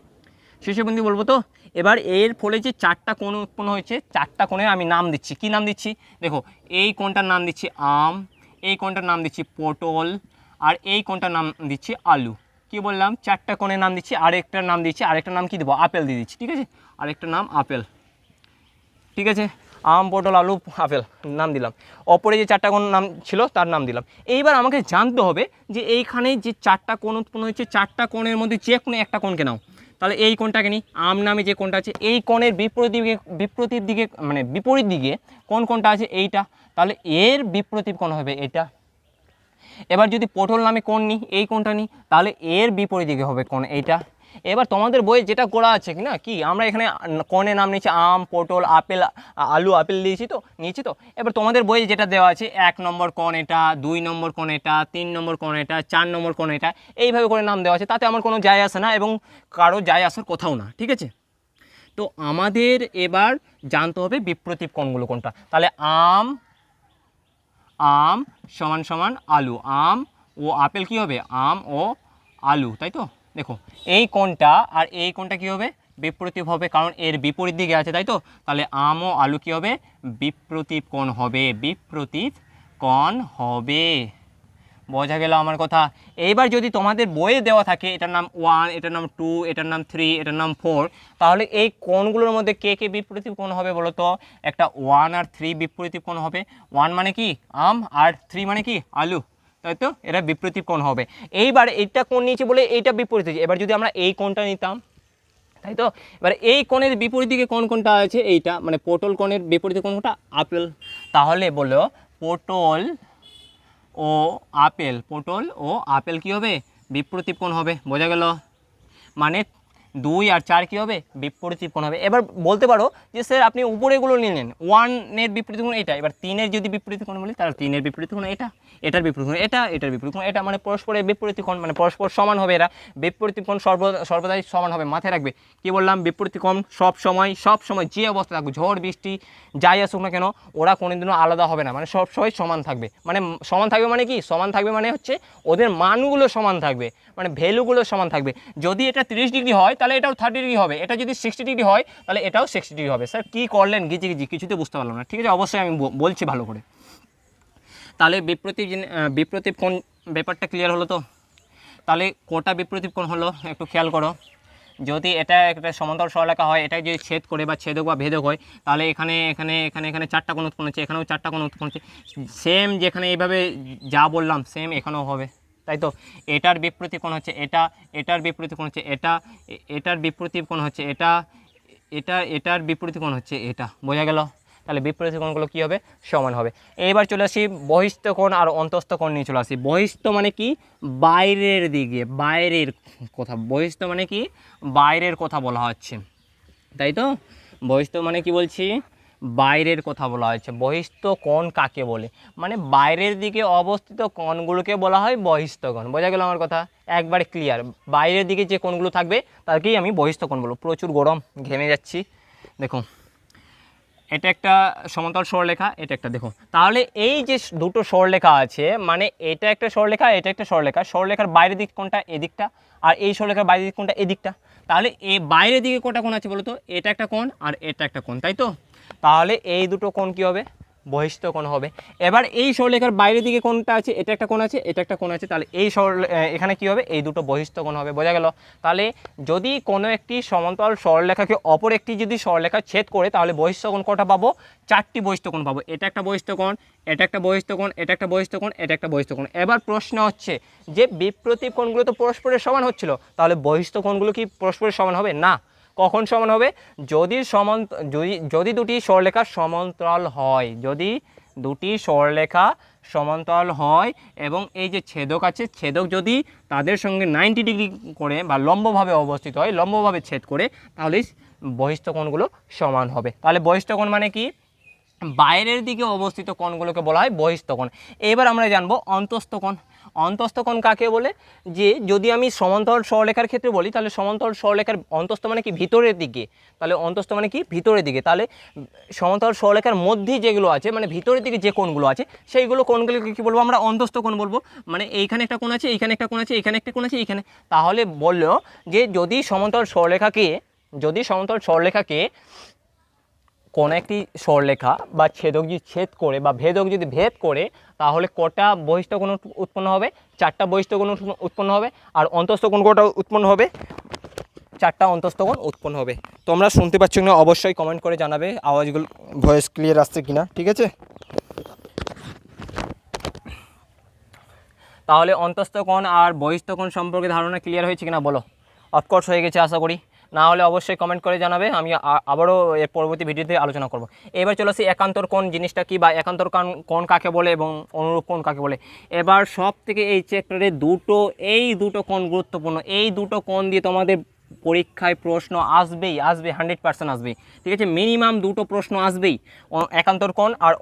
শীর্ষবিন্দু বলবো। তো এবার এর ফলে যে 4টা কোণ উৎপন্ন হয়েছে, 4টা কোণের আমি নাম দিচ্ছি। কি নাম দিচ্ছি? দেখো, এই কোণটার নাম দিচ্ছি আম, এই কোণটার নাম দিচ্ছি পটল, আর এই কোণটার নাম দিচ্ছি আলু। কি বললাম? 4টা কোণের নাম দিচ্ছি, আরেকটার নাম দিচ্ছি, আরেকটা নাম কি দেবো? আপেল দিয়ে দিচ্ছি, ঠিক আছে, আরেকটা নাম আপেল, ঠিক আছে। আম, পটল, আলু, আপেল নাম দিলাম। অপরে যে 4টা কোণ নাম ছিল তার নাম দিলাম। এইবার আমাকে জানতে হবে যে এইখানে যে 4টা কোণ উৎপন্ন হয়েছে, 4টা কোণের মধ্যে যে কোনো একটা কোণকে নাও। তাহলে এই কোণটাকে নিই, আম নামে যে কোণটা আছে, এই কোণের বিপরীত দিকে মানে বিপরীত দিকে কোণটা আছে? এইটা। তাহলে এর বিপরীত কোণ হবে এটা। এবার যদি পটল নামে কোণ নিই, এই কোণটা নিই, তাহলে এর বিপরীত দিকে হবে কোণ এইটা। এবার তোমাদের বইয়ে যেটা করা আছে কি না, কি আমরা এখানে কোণের নাম নিচ্ছি আম, পটল, আপেল, আলু, আপেল নিয়েছি তো। এবার তোমাদের বইয়ে যেটা দেওয়া আছে 1 নম্বর কোণ এটা, 2 নম্বর কোণ এটা, 3 নম্বর কোণ এটা, 4 নম্বর কোণ এটা, এইভাবে করে নাম দেওয়া আছে। তাতে আমার কোনো যায় আসে না এবং কারো যায় আসার কোথাও না, ঠিক আছে। তো আমাদের এবার জানতে হবে বিপ্রতীপ কোণগুলো কোনটা। তাহলে আম সমান সমান আলু, আম ও আপেল কি হবে? আম ও আলু, তাই তো। দেখো এই কোণটা আর এই কোণটা কি হবে? বিপ্রতীপ হবে, কারণ এর বিপরীত দিকে আছে, তাই তো। তাহলে আম ও আলু কি হবে? বিপ্রতীপ কোণ হবে, বিপ্রতীপ কোণ হবে। বোঝা গেল আমার কথা? এইবার যদি তোমাদের বইয়ে দেওয়া থাকে এটার নাম 1, এটার নাম 2, এটার নাম 3, এটার নাম 4, তাহলে এই কোণগুলোর মধ্যে কে কে বিপরীত কোণ হবে বলো তো? একটা 1 আর 3 বিপরীত কোণ হবে। 1 মানে কি? আম, আর 3 মানে কি? আলু, তাই তো। এরা বিপরীত কোণ হবে। এইবার এইটা কোণ নিয়েছি বলে এইটা বিপরীত হয়েছে। এবার যদি আমরা এই কোণটা নিতাম, তাই তো। এবার এই কোণের বিপরীত দিকে কোণটা আছে? এইটা, মানে পটল কোণের বিপরীত কোণটা আপেল। তাহলে বলো পটল ও আপেল কি হবে? বিপরীত কোণ হবে। বোঝা গেল? মানে 2 আর 4 কী হবে? বিপরীত কোণ হবে। এবার বলতে পারো যে স্যার আপনি উপরেগুলো নিলেন, 1-এর বিপরীত কোণ এটা, এবার 3-এর যদি বিপরীত কোণ বলি তাহলে 3-এর বিপরীত কোণ এটা, এটার বিপরীত কোণ এটা, এটার বিপরীত কোণ এটা, মানে পরস্পরের বিপরীত কোণ, মানে পরস্পর সমান হবে এরা। বিপরীত কোণ সর্বদাই সমান হবে, মাথায় রাখবে। কি বললাম? বিপরীত কোণ সব সময় যে অবস্থা থাকবে, ঝড় বৃষ্টি যাই আসুক না কেন, ওরা কোনোদিনও আলাদা হবে না, মানে সব সময় সমান থাকবে। মানে সমান থাকবে মানে কি? সমান থাকবে মানে হচ্ছে ওদের মানগুলো সমান থাকবে, মানে ভ্যালুগুলো সমান থাকবে। যদি এটা 30 ডিগ্রি হয় তাহলে এটাও 30 ডিগ্রি হবে, এটা যদি 60 ডিগ্রি হয় তাহলে এটাও 60 ডিগ্রি হবে। স্যার কী করলেন গিজি কিছুতে বুঝতে পারলাম না, ঠিক আছে। অবশ্যই আমি বলছি ভালো করে। তাহলে বিপরীত কোণ ব্যাপারটা ক্লিয়ার হলো তো? তাহলে কোটা বিপরীত কোণ হলো একটু খেয়াল করো। যদি এটা একটা সমান্তরাল সরলরেখা হয়, এটা যদি ছেদ করে বা ছেদক বা ভেদক হয়, তাহলে এখানে 4টা কোণ উৎপন্ন হচ্ছে, এখানেও 4টা কোণ উৎপন্ন হচ্ছে। সেম যেখানে এইভাবে যা বললাম সেম এখানেও হবে, তাই তো। এটার বিপরীত কোণ হচ্ছে এটা, এটার বিপরীত কোণ হচ্ছে এটা, এটার বিপরীত কোণ হচ্ছে এটা, এটার বিপরীত কোণ হচ্ছে এটা। বোঝা গেল? তাহলে বিপরীত কোণগুলো কী হবে? সমান হবে। এইবার চলে আসি বহিস্থ কোণ আর অন্তস্থ কোণ নিয়ে চলে আসি। বহিস্থ মানে কি? বাইরের দিকে, বাইরের কথা। বহিস্থ মানে কি? বাইরের কথা বলা হচ্ছে, তাই তো। বহিস্থ মানে কি বলছি? বাইরের কথা বলা হচ্ছে। বহিস্থ কোণ কাকে বলে? মানে বাইরের দিকে অবস্থিত কোণগুলোকে বলা হয় বহিস্থ কোণ। বোঝা গেল আমার কথা? একবারে ক্লিয়ার। বাইরের দিকে যে কোণগুলো থাকবে তাকেই আমি বহিস্থ কোণ বলবো। প্রচুর গরম, ঘেমে যাচ্ছি। দেখো এটা একটা সমান্তরাল সরলরেখা, এটা একটা। দেখো তাহলে এই যে দুটো সরলরেখা আছে, মানে এটা একটা সরলরেখা, এটা একটা সরলরেখা। সরলরেখার বাইরের দিক কোনটা? এদিকটা। আর এই সরলরেখার বাইরের দিক কোনটা? এদিকটা। তাহলে এই বাইরের দিকে কটা কোণ আছে বলো তো? এটা একটা কোণ আর এটা একটা কোণ, তাই তো। তাহলে এই দুটো কোণ কী হবে? বহিস্থ কোণ হবে। এবার এই সরলরেখার বাইরের দিকে কোণটা আছে, এটা একটা কোণ আছে, এটা একটা কোণ আছে, তাহলে এই এখানে কি হবে, এই দুটো বহিস্থ কোণ হবে। বোঝা গেল? তাহলে যদি কোনো একটি সমান্তরাল সরলরেখাকে অপর একটি যদি সরলরেখা ছেদ করে, তাহলে বহিস্থ কোণ কটা পাবো? 4টি বহিস্থ কোণ পাবো। এটা একটা বহিস্থ কোণ, এটা একটা বহিস্থ কোণ, এটা একটা বহিস্থ কোণ, এটা একটা বহিস্থ কোণ। এবার প্রশ্ন হচ্ছে যে বিপ্রতীপ কোণগুলো তো পরস্পরের সমান হচ্ছিল, তাহলে বহিস্থ কোণগুলো কি পরস্পরের সমান হবে? না। কখন সমান হবে? যদি দুটি সরলরেখা সমান্তরাল হয়, যদি দুটি সরলরেখা সমান্তরাল হয় এবং এই যে ছেদক আছে, ছেদক যদি তাদের সঙ্গে 90 ডিগ্রি করে বা লম্বভাবে অবস্থিত হয়, লম্বভাবে ছেদ করে, তাহলে বহিস্থ কোণগুলো সমান হবে। তাহলে বহিস্থ কোণ মানে কি? বাইরের দিকে অবস্থিত কোণগুলোকে বলা হয় বহিস্থ কোণ। এবার আমরা জানবো অন্তস্থ কোণ। অন্তস্থ কোণ কাকে বলে? যে যদি আমি সমান্তরাল সরলরেখার ক্ষেত্রে বলি, তাহলে সমান্তরাল সরলরেখার অন্তস্থ মানে কি? ভিতরের দিকে। তাহলে অন্তস্থ মানে কি? ভিতরের দিকে। তাহলে সমান্তরাল সরলরেখার মধ্যে যেগুলো আছে, মানে ভিতরের দিকে যে কোণগুলো আছে, সেইগুলো কোণগুলোকে কী বলবো? আমরা অন্তস্থ কোণ বলবো। মানে এইখানে একটা কোণ আছে, এইখানে একটা কোণ আছে, এইখানে একটা কোণ আছে, এইখানে। তাহলে বললো যে যদি সমান্তরাল সরলরেখাকে কোন একটি সরলরেখা বা ছেদক যদি ছেদ করে বা ভেদক যদি ভেদ করে, তাহলে কটা বহিস্থ কোণ উৎপন্ন হবে? 4টা বহিস্থ কোণ উৎপন্ন হবে। আর অন্তস্থ কোণ কটা উৎপন্ন হবে? 4টা অন্তস্থ কোণ উৎপন্ন হবে। তোমরা শুনতে পাচ্ছ না? অবশ্যই কমেন্ট করে জানাবে আওয়াজগুলো, ভয়েস ক্লিয়ার আসছে কিনা। ঠিক আছে? তাহলে অন্তস্থ কোণ আর বহিস্থ কোণ সম্পর্কে ধারণা ক্লিয়ার হয়েছে কিনা বলো? অফকোর্স হয়ে গেছে আশা করি। না হলে অবশ্যই কমেন্ট করে জানাবে, আমি আবারও এর পরবর্তী ভিডিওতে আলোচনা করব। এবার চলে আসি একান্তর কোণ জিনিসটা কি, বা একান্তর কোণ কাকে বলে এবং অনুরূপ কোণ কাকে বলে। এবার সব থেকে এই চ্যাপ্টারে এই দুটো কোণ গুরুত্বপূর্ণ। এই দুটো কোণ দিয়ে তোমাদের পরীক্ষায় প্রশ্ন আসবেই, 100% আসবেই। ঠিক আছে? মিনিমাম দুটো প্রশ্ন আসবেই, একান্তর কোণ আর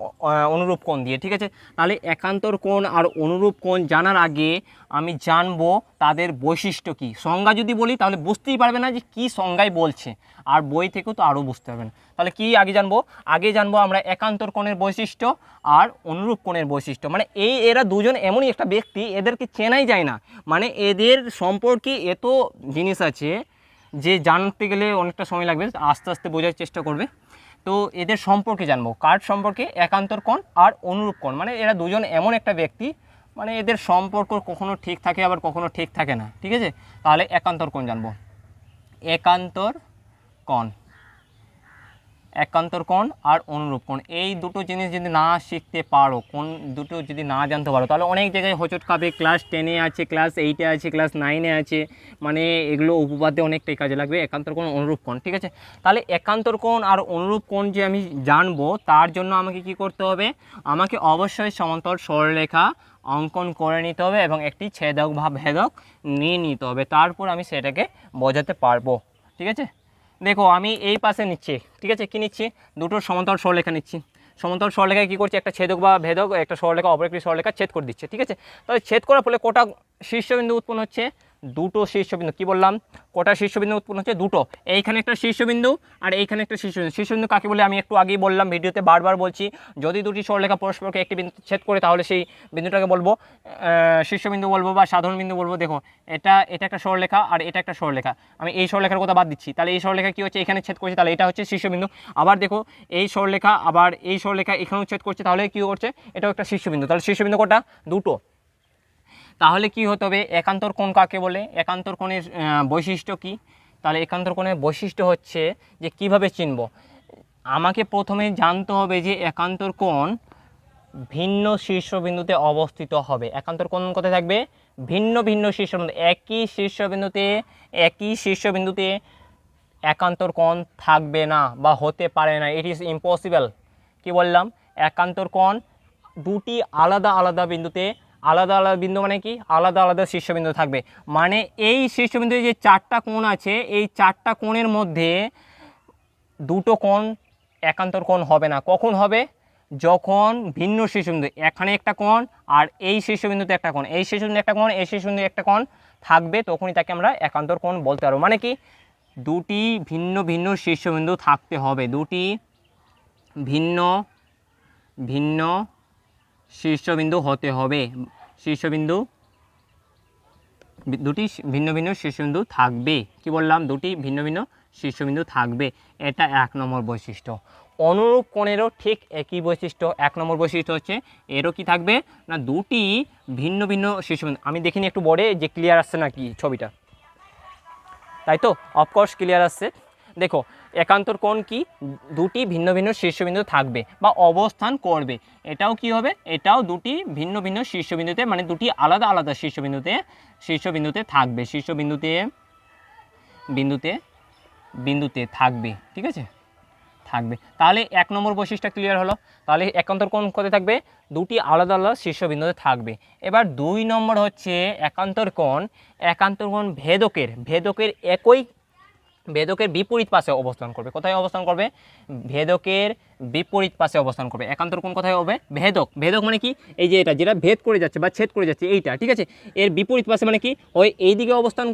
অনুরূপ কোণ দিয়ে। ঠিক আছে? তাহলে একান্তর কোণ আর অনুরূপ কোণ জানার আগে আমি জানবো তাদের বৈশিষ্ট্য কি। সংজ্ঞা যদি বলি তাহলে বুঝতেই পারবে না যে কি সংজ্ঞায় বলছে, আর বই থেকেও তো আরও বুঝতে পারবে না। তাহলে কি আগে জানবো আমরা একান্তর কোণের বৈশিষ্ট্য আর অনুরূপ কোণের বৈশিষ্ট্য। মানে এরা দুজন এমনই একটা ব্যক্তি, এদেরকে চেনাই যায় না। মানে এদের সম্পর্কে এত জিনিস আছে যে জানতে গেলে অনেকটা সময় লাগবে, আস্তে আস্তে বোঝার চেষ্টা করবে। তো এদের সম্পর্কে জানবো, কার সম্পর্কে? একান্তর কোণ আর অনুরূপ কোণ। মানে এরা দুজন এমন একটা ব্যক্তি, মানে এদের সম্পর্ক কখনো ঠিক থাকে আবার কখনো ঠিক থাকে না। ঠিক আছে? তাহলে একান্তর কোণ জানবো। একান্তর কোণ আর অনুরূপ কোণ, এই দুটো জিনিস যদি না শিখতে পারো, কোন দুটো যদি না জানতে পারো, তাহলে অনেক জায়গায় হোঁচট খাবে। ক্লাস 10-এ আছে, ক্লাস 8-এ আছে, ক্লাস 9-এ আছে, মানে এগুলো উপপাদ্যে অনেকটাই কাজে লাগবে। একান্তর কোণ, অনুরূপ কোণ। ঠিক আছে? তাহলে একান্তর কোণ আর অনুরূপ কোণ যে আমি জানবো, তার জন্য আমাকে কি করতে হবে? আমাকে অবশ্যই সমান্তরাল সরলরেখা অঙ্কন করে নিতে হবে এবং একটি ছেদক বা ভেদক নিয়ে নিতে হবে, তারপর আমি সেটাকে বোঝাতে পারবো। ঠিক আছে? দেখো আমি এই পাশে নিচ্ছি। ঠিক আছে? কি নিচ্ছি? দুটো সমান্তরাল সরলরেখা নিচ্ছি। সমান্তরাল সরলরেখায় কী করছে? একটা ছেদক বা ভেদক একটা সরলরেখা অপর একটি সরলরেখা ছেদ করে দিচ্ছে। ঠিক আছে? তাহলে ছেদ করার ফলে কটা শীর্ষবিন্দু উৎপন্ন হচ্ছে? দুটো শীর্ষবিন্দু। কি বললাম? কটা শীর্ষবিন্দু উৎপন্ন হচ্ছে? দুটো। এইখানে একটা শীর্ষবিন্দু আর এইখানে একটা শীর্ষবিন্দু। শীর্ষবিন্দু কাকে বলে আমি একটু আগেই বললাম, ভিডিওতে বারবার বলছি। যদি দুটি সরলরেখা পরস্পরকে একটি বিন্দু ছেদ করে, তাহলে সেই বিন্দুটাকে বলবো শীর্ষবিন্দু বলবো বা সাধারণ বিন্দু বলবো। দেখো এটা একটা সরলরেখা আর এটা একটা সরলরেখা, আমি এই সরলরেখার কথা বাদ দিচ্ছি। তাহলে এই সরলরেখা কী হচ্ছে? এখানে ছেদ করছে, তাহলে এটা হচ্ছে শীর্ষবিন্দু। আবার দেখো এই সরলরেখা আবার এই সরলরেখা এখানেও ছেদ করছে, তাহলে কী করছে? এটাও একটা শীর্ষবিন্দু। তাহলে শীর্ষবিন্দু কটা? দুটো। তাহলে কি হতে হবে? একান্তর কোণ কাকে বলে? একান্তর কোণের বৈশিষ্ট্য কি? তাহলে একান্তর কোণের বৈশিষ্ট্য হচ্ছে যে কিভাবে চিনব, আমাকে প্রথমে জানতে হবে যে একান্তর কোণ ভিন্ন শীর্ষবিন্দুতে অবস্থিত হবে। একান্তর কোণ কোথায় থাকবে? ভিন্ন ভিন্ন শীর্ষবিন্দু। একই শীর্ষবিন্দুতে একান্তর কোণ থাকবে না বা হতে পারে না। It is impossible. কি বললাম? একান্তর কোণ দুটি আলাদা আলাদা বিন্দুতে, আলাদা আলাদা বিন্দু মানে কি? আলাদা আলাদা শীর্ষবিন্দু থাকবে। মানে এই শীর্ষবিন্দুতে যে 4টা কোণ আছে, এই 4টা কোণের মধ্যে দুটো কোণ একান্তর কোণ হবে না। কখন হবে? যখন ভিন্ন শীর্ষবিন্দু, এখানে একটা কোণ আর এই শীর্ষবিন্দুতে একটা কোণ, এই শীর্ষবিন্দু একটা কোণ, এই শীর্ষবিন্দু একটা কোণ থাকবে, তখনই তাকে আমরা একান্তর কোণ বলতে পারবো। মানে কি? দুটি ভিন্ন ভিন্ন শীর্ষবিন্দু থাকতে হবে, দুটি ভিন্ন ভিন্ন শীর্ষবিন্দু হতে হবে। দুটি ভিন্ন ভিন্ন শীর্ষবিন্দু থাকবে। কি বললাম? দুটি ভিন্ন ভিন্ন শীর্ষবিন্দু থাকবে। এটা 1 নম্বর বৈশিষ্ট্য। অনুরূপ কোণেরও ঠিক একই বৈশিষ্ট্য। 1 নম্বর বৈশিষ্ট্য হচ্ছে এরও কি থাকবে না, দুটি ভিন্ন ভিন্ন শীর্ষবিন্দু। আমি দেখিনি একটু বোর্ডে যে ক্লিয়ার আসছে নাকি ছবিটা, তাই তো? অফকোর্স ক্লিয়ার আসছে। দেখো একান্তর কোণ কি, দুটি ভিন্ন ভিন্ন শীর্ষবিন্দু থাকবে বা অবস্থান করবে। এটাও কি হবে, এটাও দুটি ভিন্ন ভিন্ন শীর্ষবিন্দুতে, মানে দুটি আলাদা আলাদা শীর্ষবিন্দুতে থাকবে, বিন্দুতে থাকবে, ঠিক আছে, থাকবে। তাহলে 1 নম্বর বৈশিষ্ট্য ক্লিয়ার হলো। তাহলে একান্তর কোণ কোথায় থাকবে, দুটি আলাদা আলাদা শীর্ষবিন্দুতে থাকবে। এবার 2 নম্বর হচ্ছে একান্তর কোণ ভেদকের বিপরীত পাশে অবস্থান করবে। কোথায় অবস্থান করবে, ভেদকের বিপরীত পাশে অবস্থান করবে। একান্তর কোণ কোথায় হবে, ভেদক মানে কি, এই যে এটা যেটা ভেদ করে যাচ্ছে বা ছেদ করে যাচ্ছে এইটা, ঠিক আছে, এর বিপরীত পাশে মানে কি, ওই এইদিকে অবস্থান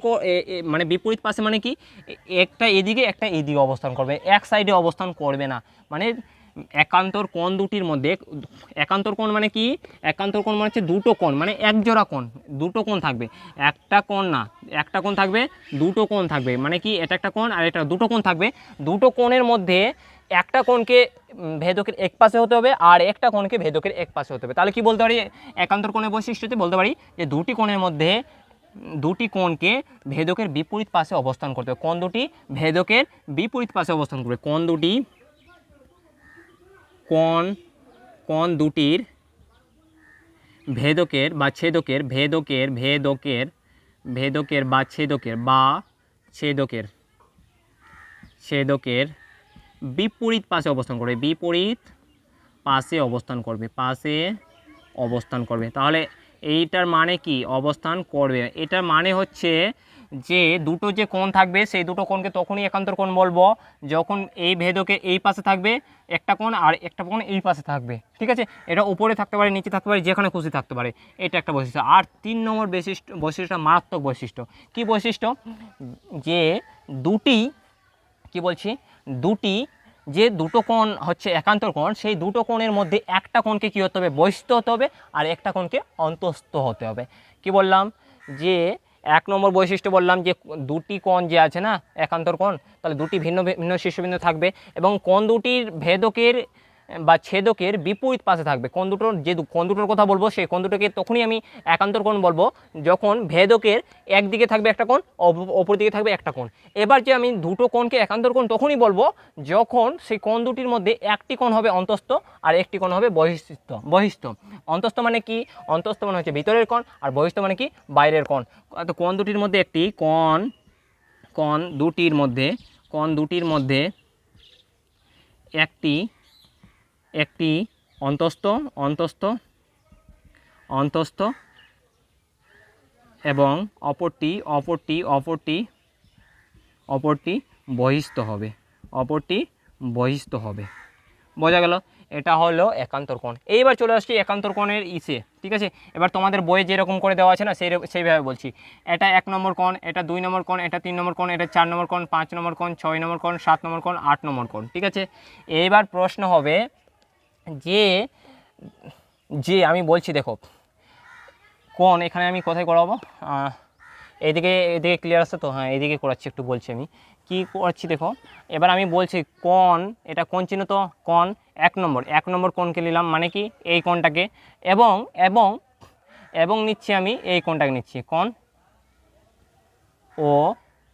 মানে বিপরীত পাশে মানে কি, একটা এদিকে একটা এইদিকে অবস্থান করবে, এক সাইডে অবস্থান করবে না। মানে একান্তর কোণ দুটির মধ্যে, একান্তর কোণ মানে কি, একান্তর কোণ মানে হচ্ছে দুটো কোণ, মানে এক জোড়া কোণ, দুটো কোণ থাকবে, একটা কোণ না, একটা কোণ থাকবে, দুটো কোণ থাকবে, মানে কি এটা একটা কোণ আর এটা দুটো কোণ থাকবে। দুটো কোণের মধ্যে একটা কোণকে ভেদকের এক পাশে হতে হবে আর একটা কোণকে ভেদকের এক পাশে হতে হবে। তাহলে কি বলতে পারি, একান্তর কোণের বৈশিষ্ট্যতে বলতে পারি যে দুটি কোণের মধ্যে, দুটি কোণকে ভেদকের বিপরীত পাশে অবস্থান করতে হবে। কোণ দুটি ভেদকের বিপরীত পাশে অবস্থান করবে। কোণ দুটির ভেদকের বা ছেদকের ছেদকের বিপরীত পাশে অবস্থান করবে, পাশে অবস্থান করবে। তাহলে এইটার মানে কি, অবস্থান করবে, এটার মানে হচ্ছে যে দুটো যে কোণ থাকবে সেই দুটো কোণকে তখনই একান্তর কোণ বলবো যখন এই ভেদকে এই পাশে থাকবে একটা কোণ আর একটা কোণ এই পাশে থাকবে, ঠিক আছে। এটা উপরে থাকতে পারে, নিচে থাকতে পারে, যেখানে খুশি থাকতে পারে, এটা একটা বৈশিষ্ট্য। আর 3 নম্বর বৈশিষ্ট্য মারাত্মক বৈশিষ্ট্য। কি বৈশিষ্ট্য, যে দুটি, কি বলছি, যে দুটো কোণ হচ্ছে একান্তর কোণ, সেই দুটো কোণের মধ্যে একটা কোণকে কী হতে হবে, বহিস্থ হতে হবে আর একটা কোণকে অন্তস্থ হতে হবে। কি বললাম, যে 1 নম্বর বৈশিষ্ট্য বললাম যে দুটি কোণ যে আছে না একান্তর কোণ, তাহলে দুটি ভিন্ন ভিন্ন শীর্ষবিন্দু থাকবে এবং কোণ দুটির ভেদকের বা ছেদকের বিপরীত পাশে থাকবে। কোণ দুটোর কথা বলবো সেই কোণ দুটোকে তখনই আমি একান্তর কোণ বলবো যখন ভেদকের একদিকে থাকবে একটা কোণ, অপর দিকে থাকবে একটা কোণ। এবার যে আমি দুটো কোণকে একান্তর কোণ তখনই বলবো যখন সেই কোণ দুটির মধ্যে একটি কোণ হবে অন্তস্থ আর একটি কোণ হবে বহিস্থ। অন্তস্থ মানে কি, অন্তস্থ মানে হচ্ছে ভিতরের কোণ আর বহিস্থ মানে কি, বাইরের কোণ। তো কোণ দুটির মধ্যে একটি অন্তস্থ এবং অপরটি বহিস্থ হবে, বোঝা গেল? এটা হলো একান্তর কোণ। এইবার চলে আসছি একান্তর কোণের ইসে, ঠিক আছে। এবার তোমাদের বইয়ে যেরকম করে দেওয়া আছে না সেইভাবে বলছি। এটা 1 নম্বর কোণ, এটা 2 নম্বর কোণ, এটা 3 নম্বর কোণ, এটা 4 নম্বর কোণ, 5 নম্বর কোণ, 6 নম্বর কোণ, 7 নম্বর কোণ, 8 নম্বর কোণ, ঠিক আছে। এইবার প্রশ্ন হবে যে আমি বলছি দেখো কোণ এখানে আমি কোথায় করাবো, এদিকে ক্লিয়ার আছে তো, হ্যাঁ এদিকে করাচ্ছি, একটু বলছি আমি কি করছি দেখো। এবার আমি বলছি কোণ, এটা কোণ চিহ্ন তো, কোণ 1 নম্বর কোণকে নিলাম, মানে কি এই কোণটাকে, এবং নিচ্ছি আমি এই কোণটাকে নিচ্ছি,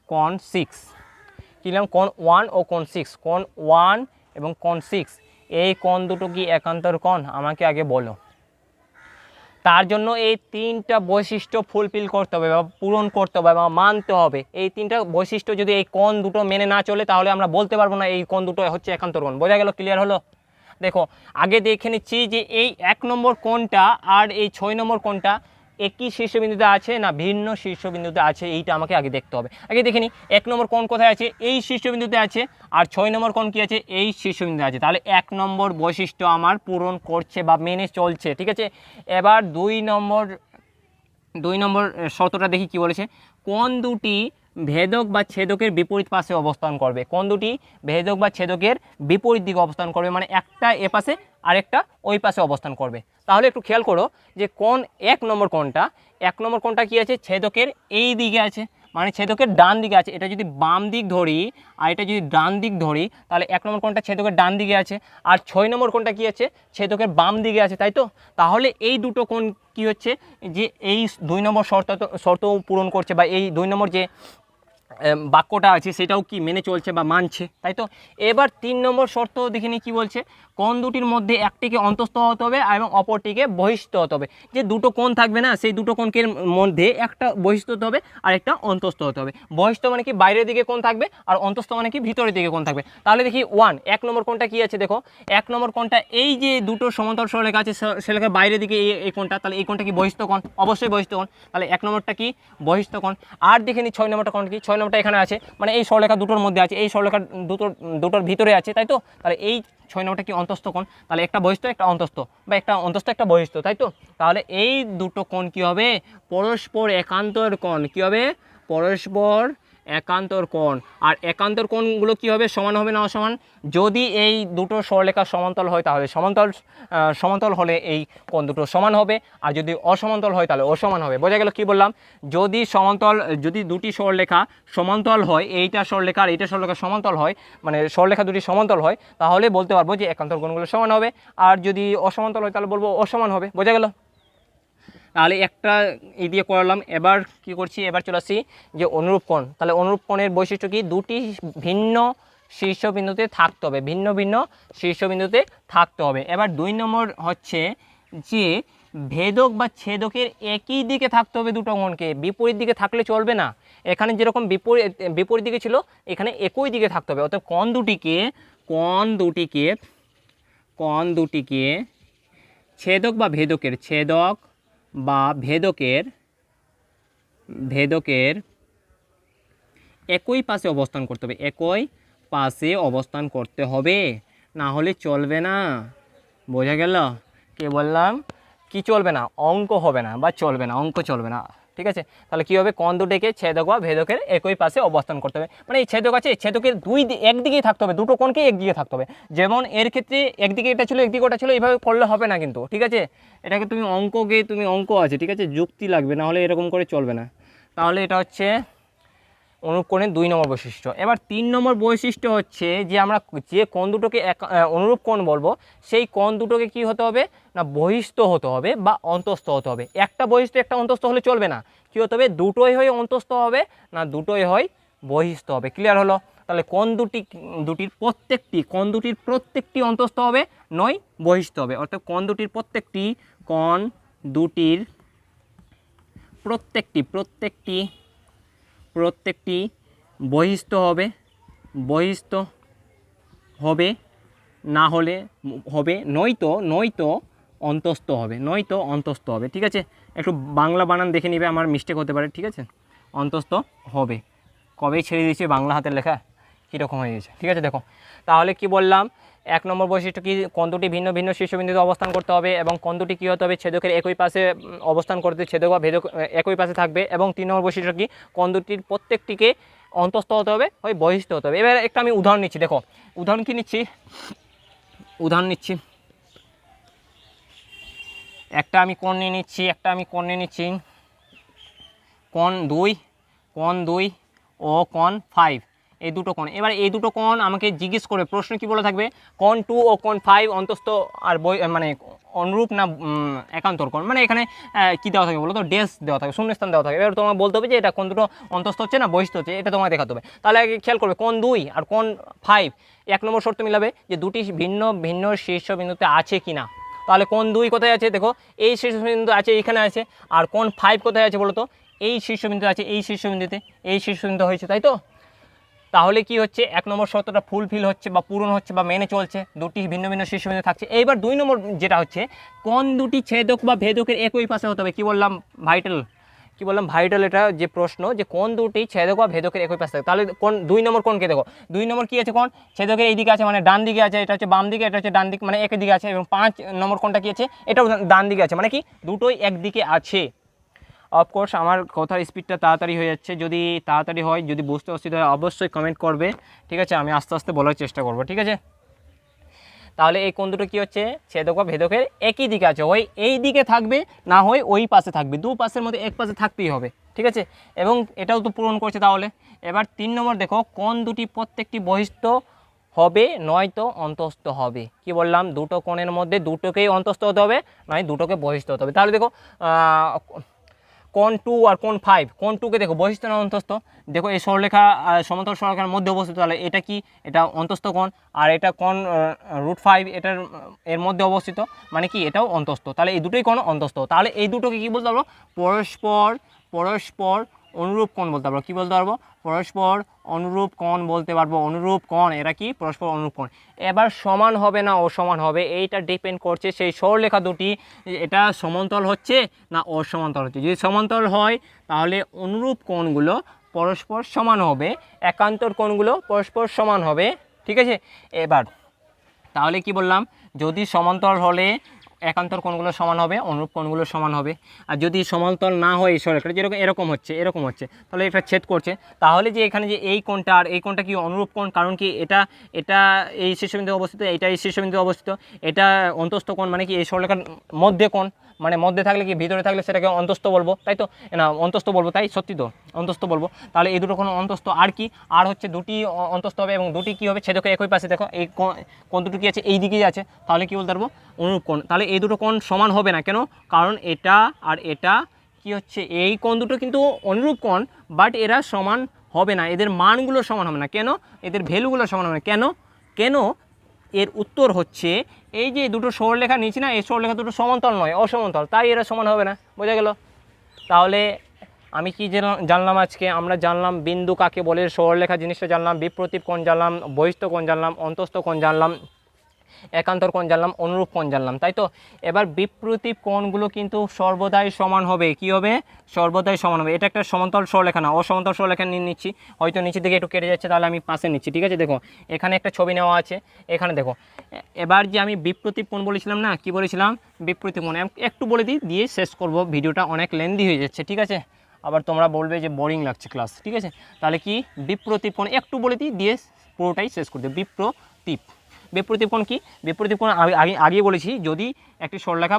কোণ 6 কি নিলাম, কোণ 1 ও কোণ 6, কোণ 1 এবং কোণ 6, এই কোণ দুটো কি একান্তর কোণ, আমাকে আগে বলো। তার জন্য এই 3টা বৈশিষ্ট্য ফুলফিল করতে হবে বা পূরণ করতে হবে বা মানতে হবে। এই 3টা বৈশিষ্ট্য যদি এই কোণ দুটো মেনে না চলে তাহলে আমরা বলতে পারবো না এই কোণ দুটো হচ্ছে একান্তর কোণ। বোঝা গেল, ক্লিয়ার হলো? দেখো আগে দেখে নিচ্ছি যে এই 1 নম্বর কোণটা আর এই 6 নম্বর কোণটা একই শীর্ষবিন্দুতে আছে না ভিন্ন শীর্ষবিন্দুতে আছে, এইটা আমাকে আগে দেখতে হবে। আগে দেখে নিই 1 নম্বর কোণ কোথায় আছে, এই শীর্ষবিন্দুতে আছে, আর 6 নম্বর কোণ কি আছে, এই শীর্ষবিন্দুতে আছে। তাহলে 1 নম্বর বৈশিষ্ট্য আমার পূরণ করছে বা মেনে চলছে, ঠিক আছে। এবার 2 নম্বর শর্তটা দেখি কি বলেছে, কোণ দুটি ভেদক বা ছেদকের বিপরীত পাশে অবস্থান করবে। কোণ দুটি ভেদক বা ছেদকের বিপরীত দিকে অবস্থান করবে, মানে একটা এ পাশে আরেকটা ওই পাশে অবস্থান করবে। তাহলে একটু খেয়াল করো যে কোণ 1 নম্বর কোণটা কি আছে, ছেদকের এই দিকে আছে, মানে ছেদকের ডান দিকে আছে। এটা যদি বাম দিক ধরি আর এটা যদি ডান দিক ধরি, তাহলে 1 নম্বর কোণটা ছেদকের ডান দিকে আছে, আর 6 নম্বর কোণটা কি আছে, ছেদকের বাম দিকে আছে, তাই তো? তাহলে এই দুটো কোণ কি হচ্ছে, যে এই 2 নম্বর শর্ত পূরণ করছে, বা এই 2 নম্বর যে বাক্যটা আছে সেটাও কি মেনে চলছে বা মানছে, তাই তো? এবার 3 নম্বর শর্ত দেখে নিই কী বলছে। কোণ দুটির মধ্যে একটিকে অন্তস্থ হতে হবে এবং অপরটিকে বহিস্থ হতে হবে। যে দুটো কোণ থাকবে না, সেই দুটো কোণের মধ্যে একটা বহিস্থ হতে হবে আর একটা অন্তস্থ হতে হবে। বহিস্থ মানে কি, বাইরের দিকে কোণ থাকবে, আর অন্তস্থ মানে কি, ভিতরের দিকে কোণ থাকবে। তাহলে দেখি 1 নম্বর কোণটা কি আছে, দেখো 1 নম্বর কোণটা এই যে দুটো সমান্তরাল সরলরেখা আছে, সেলেখার বাইরের দিকে এই কোণটা, তাহলে এই কোণটা কি, বহিস্থ কোণ, অবশ্যই বহিস্থ কোণ। তাহলে 1 নম্বরটা কি, বহিস্থ কোণ। আর দেখে নিই 6 নম্বরটা কোণ কি, 6 নম্বরটা এখানে আছে, মানে এই সরলরেখা দুটোর মধ্যে আছে, এই সরলরেখা দুটোর ভিতরে আছে, তাই তো? তাহলে এই 6 নম্বরটা কি, অন্তস্থ কোণ। তাহলে একটা বহিস্থ একটা অন্তস্থ, বা একটা অন্তস্থ একটা বহিস্থ, তাই তো? তাহলে এই দুটো কোণ কি হবে, পরস্পর একান্তর কোণ। কি হবে, পরস্পর একান্তর কোণ। আর একান্তর কোণগুলো কি হবে, সমান হবে না অসমান? যদি এই দুটো সরলরেখা সমান্তরাল হয় তাহলে সমান্তরাল হলে এই কোণ দুটো সমান হবে, আর যদি অসমান্তরাল হয় তাহলে অসমান হবে। বোঝা গেল কি বললাম? যদি দুটি সরলরেখা সমান্তরাল হয়, এইটা সরলরেখা আর এইটা সরলরেখা সমান্তরাল হয়, মানে সরলরেখা দুটি সমান্তরাল হয়, তাহলে বলতে পারবো যে একান্তর কোণগুলো সমান হবে, আর যদি অসমান্তরাল হয় তাহলে বলবো অসমান হবে। বোঝা গেল? তাহলে একটা এই দিয়ে করলাম। এবার কি করছি, এবার চলে আসি যে অনুরূপ কোণ। তাহলে অনুরূপ কোণের বৈশিষ্ট্য কি, দুটি ভিন্ন শীর্ষবিন্দুতে থাকতে হবে, ভিন্ন ভিন্ন শীর্ষবিন্দুতে থাকতে হবে। এবার 2 নম্বর হচ্ছে যে ভেদক বা ছেদকের একই দিকে থাকতে হবে দুটো কোণকে, বিপরীত দিকে থাকলে চলবে না। এখানে যেরকম বিপরীত দিকে ছিল, এখানে একই দিকে থাকতে হবে। অর্থাৎ কোণ দুটিকে ছেদক বা ভেদকের একই পাশে অবস্থান করতে হবে, একই পাশে অবস্থান করতে হবে, না হলে চলবে না। বোঝা গেল কি বললাম? কি চলবে না, অঙ্ক হবে না বা চলবে না, অঙ্ক চলবে না, ঠিক আছে? তাহলে কি হবে, কোণ দুটিকে ছেদক বা ভেদকের একই পাশে অবস্থান করতে হবে। মানে এই ছেদক আছে, ছেদকের একদিকেই থাকতে হবে, দুটো কোণকেই একদিকে থাকতে হবে। যেমন এর ক্ষেত্রে একদিকে এটা ছিল, একদিকে ওটা ছিল, এইভাবে করলে হবে না কিন্তু, ঠিক আছে? এটাকে তুমি অঙ্ক আছে, ঠিক আছে, যুক্তি লাগবে, না হলে এরকম করে চলবে না। তাহলে এটা হচ্ছে অনুরূপ কোণের 2 নম্বর বৈশিষ্ট্য। এবার 3 নম্বর বৈশিষ্ট্য হচ্ছে যে আমরা যে কোণ দুটোকে অনুরূপ কোণ বলবো, সেই কোণ দুটোকে কি হতে হবে না, বহিস্থ হতে হবে বা অন্তস্থ হতে হবে। একটা বহিস্থ একটা অন্তস্থ হলে চলবে না, কি হতে হবে, দুটোই হয় অন্তস্থ হবে, না দুটোই হয় বহিস্থ হবে। ক্লিয়ার হলো? তাহলে কোণ দুটির প্রত্যেকটি অন্তস্থ হবে, নয় বহিস্থ হবে। অর্থাৎ কোণ দুটির প্রত্যেকটি বহিস্থ হবে, না হলে হবে নয়তো অন্তস্থ হবে, ঠিক আছে? একটু বাংলা বানান দেখে নিবে, আমার মিস্টেক হতে পারে, ঠিক আছে? অন্তস্থ হবে, কবেই ছেড়ে দিয়েছি বাংলা হাতের লেখা, কীরকম হয়ে গেছে, ঠিক আছে? দেখো তাহলে কি বললাম, 1 নম্বর বৈশিষ্ট্য কি, কোণ দুটি ভিন্ন ভিন্ন শীর্ষবিন্দুতে অবস্থান করতে হবে, এবং কোণ দুটি কী হতে হবে, ছেদকের একই পাশে অবস্থান করতে, ছেদক বা ভেদক একই পাশে থাকবে। এবং 3 নম্বর বৈশিষ্ট্য কি, কোণ দুটির প্রত্যেকটিকে অন্তস্থ হতে হবে, হয় বহিস্থ হতে হবে। এবার একটা আমি উদাহরণ নিচ্ছি, দেখো উদাহরণ নিচ্ছি, একটা আমি কোণ নিয়ে নিচ্ছি, কোণ 2 ও কোণ 5, এই দুটো কোণ। এবার এই দুটো কোণ আমাকে জিজ্ঞেস করে, প্রশ্ন কি বলে থাকবে, কোণ 2 ও কোণ 5 অন্তস্থ আর মানে অনুরূপ না একান্তর কোণ। মানে এখানে কি দেওয়া থাকে বলো তো, ডেস দেওয়া থাকে, শূন্যস্থান দেওয়া থাকে। এবার তোমার বলতে হবে যে এটা কোণ দুটো অন্তস্থ হচ্ছে না বহিস্থ হচ্ছে, এটা তোমায় দেখাতে হবে। তাহলে আগে খেয়াল করবে, কোণ 2 আর কোণ 5 1 নম্বর শর্ত মিলাবে যে দুটি ভিন্ন ভিন্ন শীর্ষবিন্দুতে আছে কিনা। তাহলে কোণ 2 কোথায় আছে, দেখো এই শীর্ষবিন্দু আছে, এইখানে আছে। আর কোণ 5 কোথায় আছে বলো তো, এই শীর্ষবিন্দু আছে, এই শীর্ষবিন্দু হয়েছে, তাই তো? তাহলে কি হচ্ছে, 1 নম্বর শর্তটা ফুলফিল হচ্ছে বা পূরণ হচ্ছে বা মেনে চলছে, দুটি ভিন্ন ভিন্ন শীর্ষবিন্দু থাকছে। এইবার 2 নম্বর যেটা হচ্ছে, কোণ দুটি ছেদক বা ভেদকের একই পাশে হতে হবে। কি বললাম, ভাইটাল এটা যে প্রশ্ন, যে কোণ দুটি ছেদক বা ভেদকের একই পাশে থাকে। তাহলে কোণ 2 নম্বর কোণকে দেখো, 2 নম্বর কি আছে, কোণ ছেদকের এই দিকে আছে, মানে ডান দিকে আছে, এটা হচ্ছে বাম দিকে, এটা হচ্ছে ডান দিক, মানে একই দিকে আছে। এবং 5 নম্বর কোণটা কি আছে, এটাও ডান দিকে আছে, মানে কি দুটোই একদিকে আছে। অফকোর্স আমার কথার স্পিডটা তাড়াতাড়ি হয়ে যাচ্ছে, যদি তাড়াতাড়ি হয়, যদি বুঝতে অসুবিধা হয় অবশ্যই কমেন্ট করবে, ঠিক আছে? আমি আস্তে আস্তে বলার চেষ্টা করব, ঠিক আছে? তাহলে এই কোণ দুটো কী হচ্ছে, ছেদক বা ভেদকের একই দিকে আছে, ওই এই দিকে থাকবে না হয় ওই পাশে থাকবে, দু পাশের মধ্যে এক পাশে থাকতেই হবে, ঠিক আছে। এবং এটাও তো পূরণ করছে। তাহলে এবার 3 নম্বর দেখো, কোণ দুটি প্রত্যেকটি বহিস্থ হবে নয়তো অন্তস্থ হবে। কি বললাম, দুটো কোণের মধ্যে দুটোকেই অন্তস্থ হতে হবে, নয় দুটোকে বহিস্থ হতে হবে। তাহলে দেখো কোণ 2 আর কোণ 5, কোণ 2কে দেখো বহিস্থ না অন্তস্থ, দেখো এই সরলরেখা সমান্তরাল সরলরেখার মধ্যে অবস্থিত, তাহলে এটা কি, এটা অন্তস্থ কোণ, আর এটা কোণ √5 এটার এর মধ্যে অবস্থিত, মানে কি এটাও অন্তস্থ, তাহলে এই দুটোই কোণ অন্তস্থ। তাহলে এই দুটোকে কি বলতে পারবো, পরস্পর অনুরূপ কোণ বলতে পারবো। কি বলতে পারবো, পরস্পর অনুরূপ কোণ বলতে পারবো। অনুরূপ কোণ, এরা কি পরস্পর অনুরূপ কোণ। এবার সমান হবে না অসমান হবে, এইটা ডিপেন্ড করছে সেই সরলরেখা দুটি এটা সমান্তরাল হচ্ছে না অসমান্তরাল হচ্ছে। যদি সমান্তরাল হয় তাহলে অনুরূপ কোণগুলো পরস্পর সমান হবে, একান্তর কোণগুলো পরস্পর সমান হবে, ঠিক আছে। এবার তাহলে কি বললাম, যদি সমান্তরাল হলে একান্তর কোণগুলো সমান হবে, অনুরূপ কোণগুলো সমান হবে। আর যদি সমান্তরাল না হয় এই সরলরেখাটা যেরকম এরকম হচ্ছে, তাহলে এটা ছেদ করছে, তাহলে যে এখানে যে এই কোণটা আর এই কোণটা কি অনুরূপ কোণ, কারণ কি এটা এই শীর্ষবিন্দুতে অবস্থিত, এটা এই শীর্ষবিন্দুতে অবস্থিত, এটা অন্তস্থ কোণ, মানে কি এই সরলরেখার মধ্যে কোণ, মানে মধ্যে থাকলে কি ভিতরে থাকলে সেটাকে অন্তস্থ বলবো, তাই তো না অন্তস্থ বলবো, তাই সত্যি তো অন্তস্থ বলবো। তাহলে এই দুটো কোণ অন্তস্থ, আর কি আর হচ্ছে দুটি অন্তস্থ হবে এবং দুটি কি হবে ছেদকে একই পাশে। দেখো এই কোণ দুটো কি আছে, এই দিকেই আছে, তাহলে কি বলতে পারবো অনুরূপ কোণ। তাহলে এই দুটো কোণ সমান হবে না, কেন, কারণ এটা আর এটা কি হচ্ছে, এই কোণ দুটো কিন্তু অনুরূপ কোণ, বাট এরা সমান হবে না, এদের মানগুলো সমান হবে না, কেন, এদের ভ্যালুগুলো সমান হবে না, কেন এর উত্তর হচ্ছে এই যে দুটো সরলরেখা নিচে না, এই সরলরেখা দুটো সমান্তরাল নয় অসমান্তরাল, তাই এরা সমান হবে না, বোঝা গেল। তাহলে আমি কি জানলাম আজকে, আমরা জানলাম বিন্দু কাকে বলে, সরলরেখা জিনিসটা জানলাম, বিপ্রতীপ কোণ জানলাম, বহিস্থ কোণ জানলাম, অন্তস্থ কোণ জানলাম, একান্তর কোণ জানলাম, অনুরূপ কোণ জানলাম, তাই তো। এবার বিপ্রতীপ কোণগুলো কিন্তু সর্বদাই সমান হবে, কি হবে, সর্বদাই সমান হবে। এটা একটা সমান্তরাল সরলরেখা না অসমান্তরাল সরলরেখা নিয়ে নিচ্ছি, হয়তো নিচের দিকে একটু কেটে যাচ্ছে, তাহলে আমি পাশে নিচ্ছি, ঠিক আছে। দেখো এখানে একটা ছবি নেওয়া আছে, এখানে দেখো, এবার যে আমি বিপ্রতীপ কোণ বলেছিলাম না, কি বলেছিলাম, বিপ্রতীপ কোণ একটু বলে দিই, দিয়ে শেষ করব, ভিডিওটা অনেক লেন্দি হয়ে যাচ্ছে, ঠিক আছে, আবার তোমরা বলবে যে বোরিং লাগছে ক্লাস, ঠিক আছে। তাহলে কি বিপ্রতীপ কোণ একটু বলে দিই, দিয়ে পুরোটাই শেষ করে দিই। বিপ্রতীপ কোণ কি, বিপ্রতীপ কোণ আগে বলেছি, যদি একটি সরলরেখা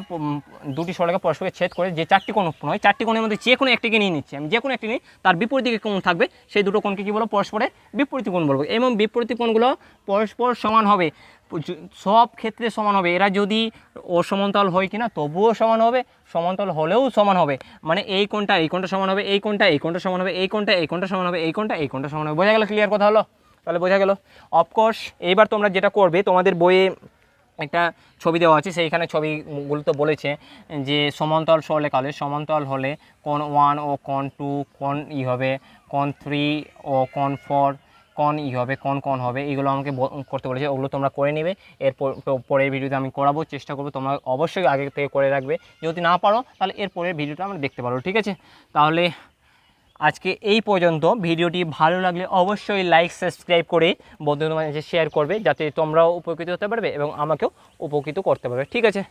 দুটি সরলরেখা পরস্পরকে ছেদ করে যে 4টি কোণ উৎপন্ন হয়, 4টি কোণের মধ্যে যে কোনো একটিকে নিয়ে নিচ্ছি আমি, যে কোনো একটি নিই, তার বিপরীত দিকে কোণ থাকবে, সেই দুটো কোণকে কী বলবো, পরস্পরের বিপরীত কোণ বলবো। এবং বিপরীত কোণগুলো পরস্পর সমান হবে, সব ক্ষেত্রে সমান হবে। এরা যদি অসমান্তরাল হয় কিনা তবুও সমান হবে, সমান্তরাল হলেও সমান হবে, মানে এই কোণটা সমান হবে, এই কোণটা সমান হবে, এই কোণটা সমান হবে, এই কোণটা সমান হবে। বোঝা গেল, ক্লিয়ার কথা হলো, তাহলে বোঝা গেল। অফকোর্স এইবার তোমরা যেটা করবে, তোমাদের বইয়ে একটা ছবি দেওয়া আছে, সেইখানে ছবিগুলো তো বলেছে যে সমান্তরাল সমান্তরাল হলে কোণ 1 ও কোণ 2 কোণ হবে, কোণ 3 ও কোণ 4 কোণ হবে, কোণ হবে, এগুলো আমাকে করতে বলেছে, ওগুলো তোমরা করে নেবে। পরের ভিডিওতে আমি করাবো, চেষ্টা করবো, তোমরা অবশ্যই আগে থেকে করে রাখবে, যদি না পারো তাহলে এর পরের ভিডিওটা আমরা দেখতে পারো, ঠিক আছে। তাহলে আজকে এই পর্যন্ত। ভিডিওটি ভালো লাগলে অবশ্যই লাইক সাবস্ক্রাইব করে বন্ধুদের মাঝে শেয়ার করবে, যাতে তোমরাও উপকৃত হতে পারবে এবং আমাকেও উপকৃত করতে পারবে, ঠিক আছে।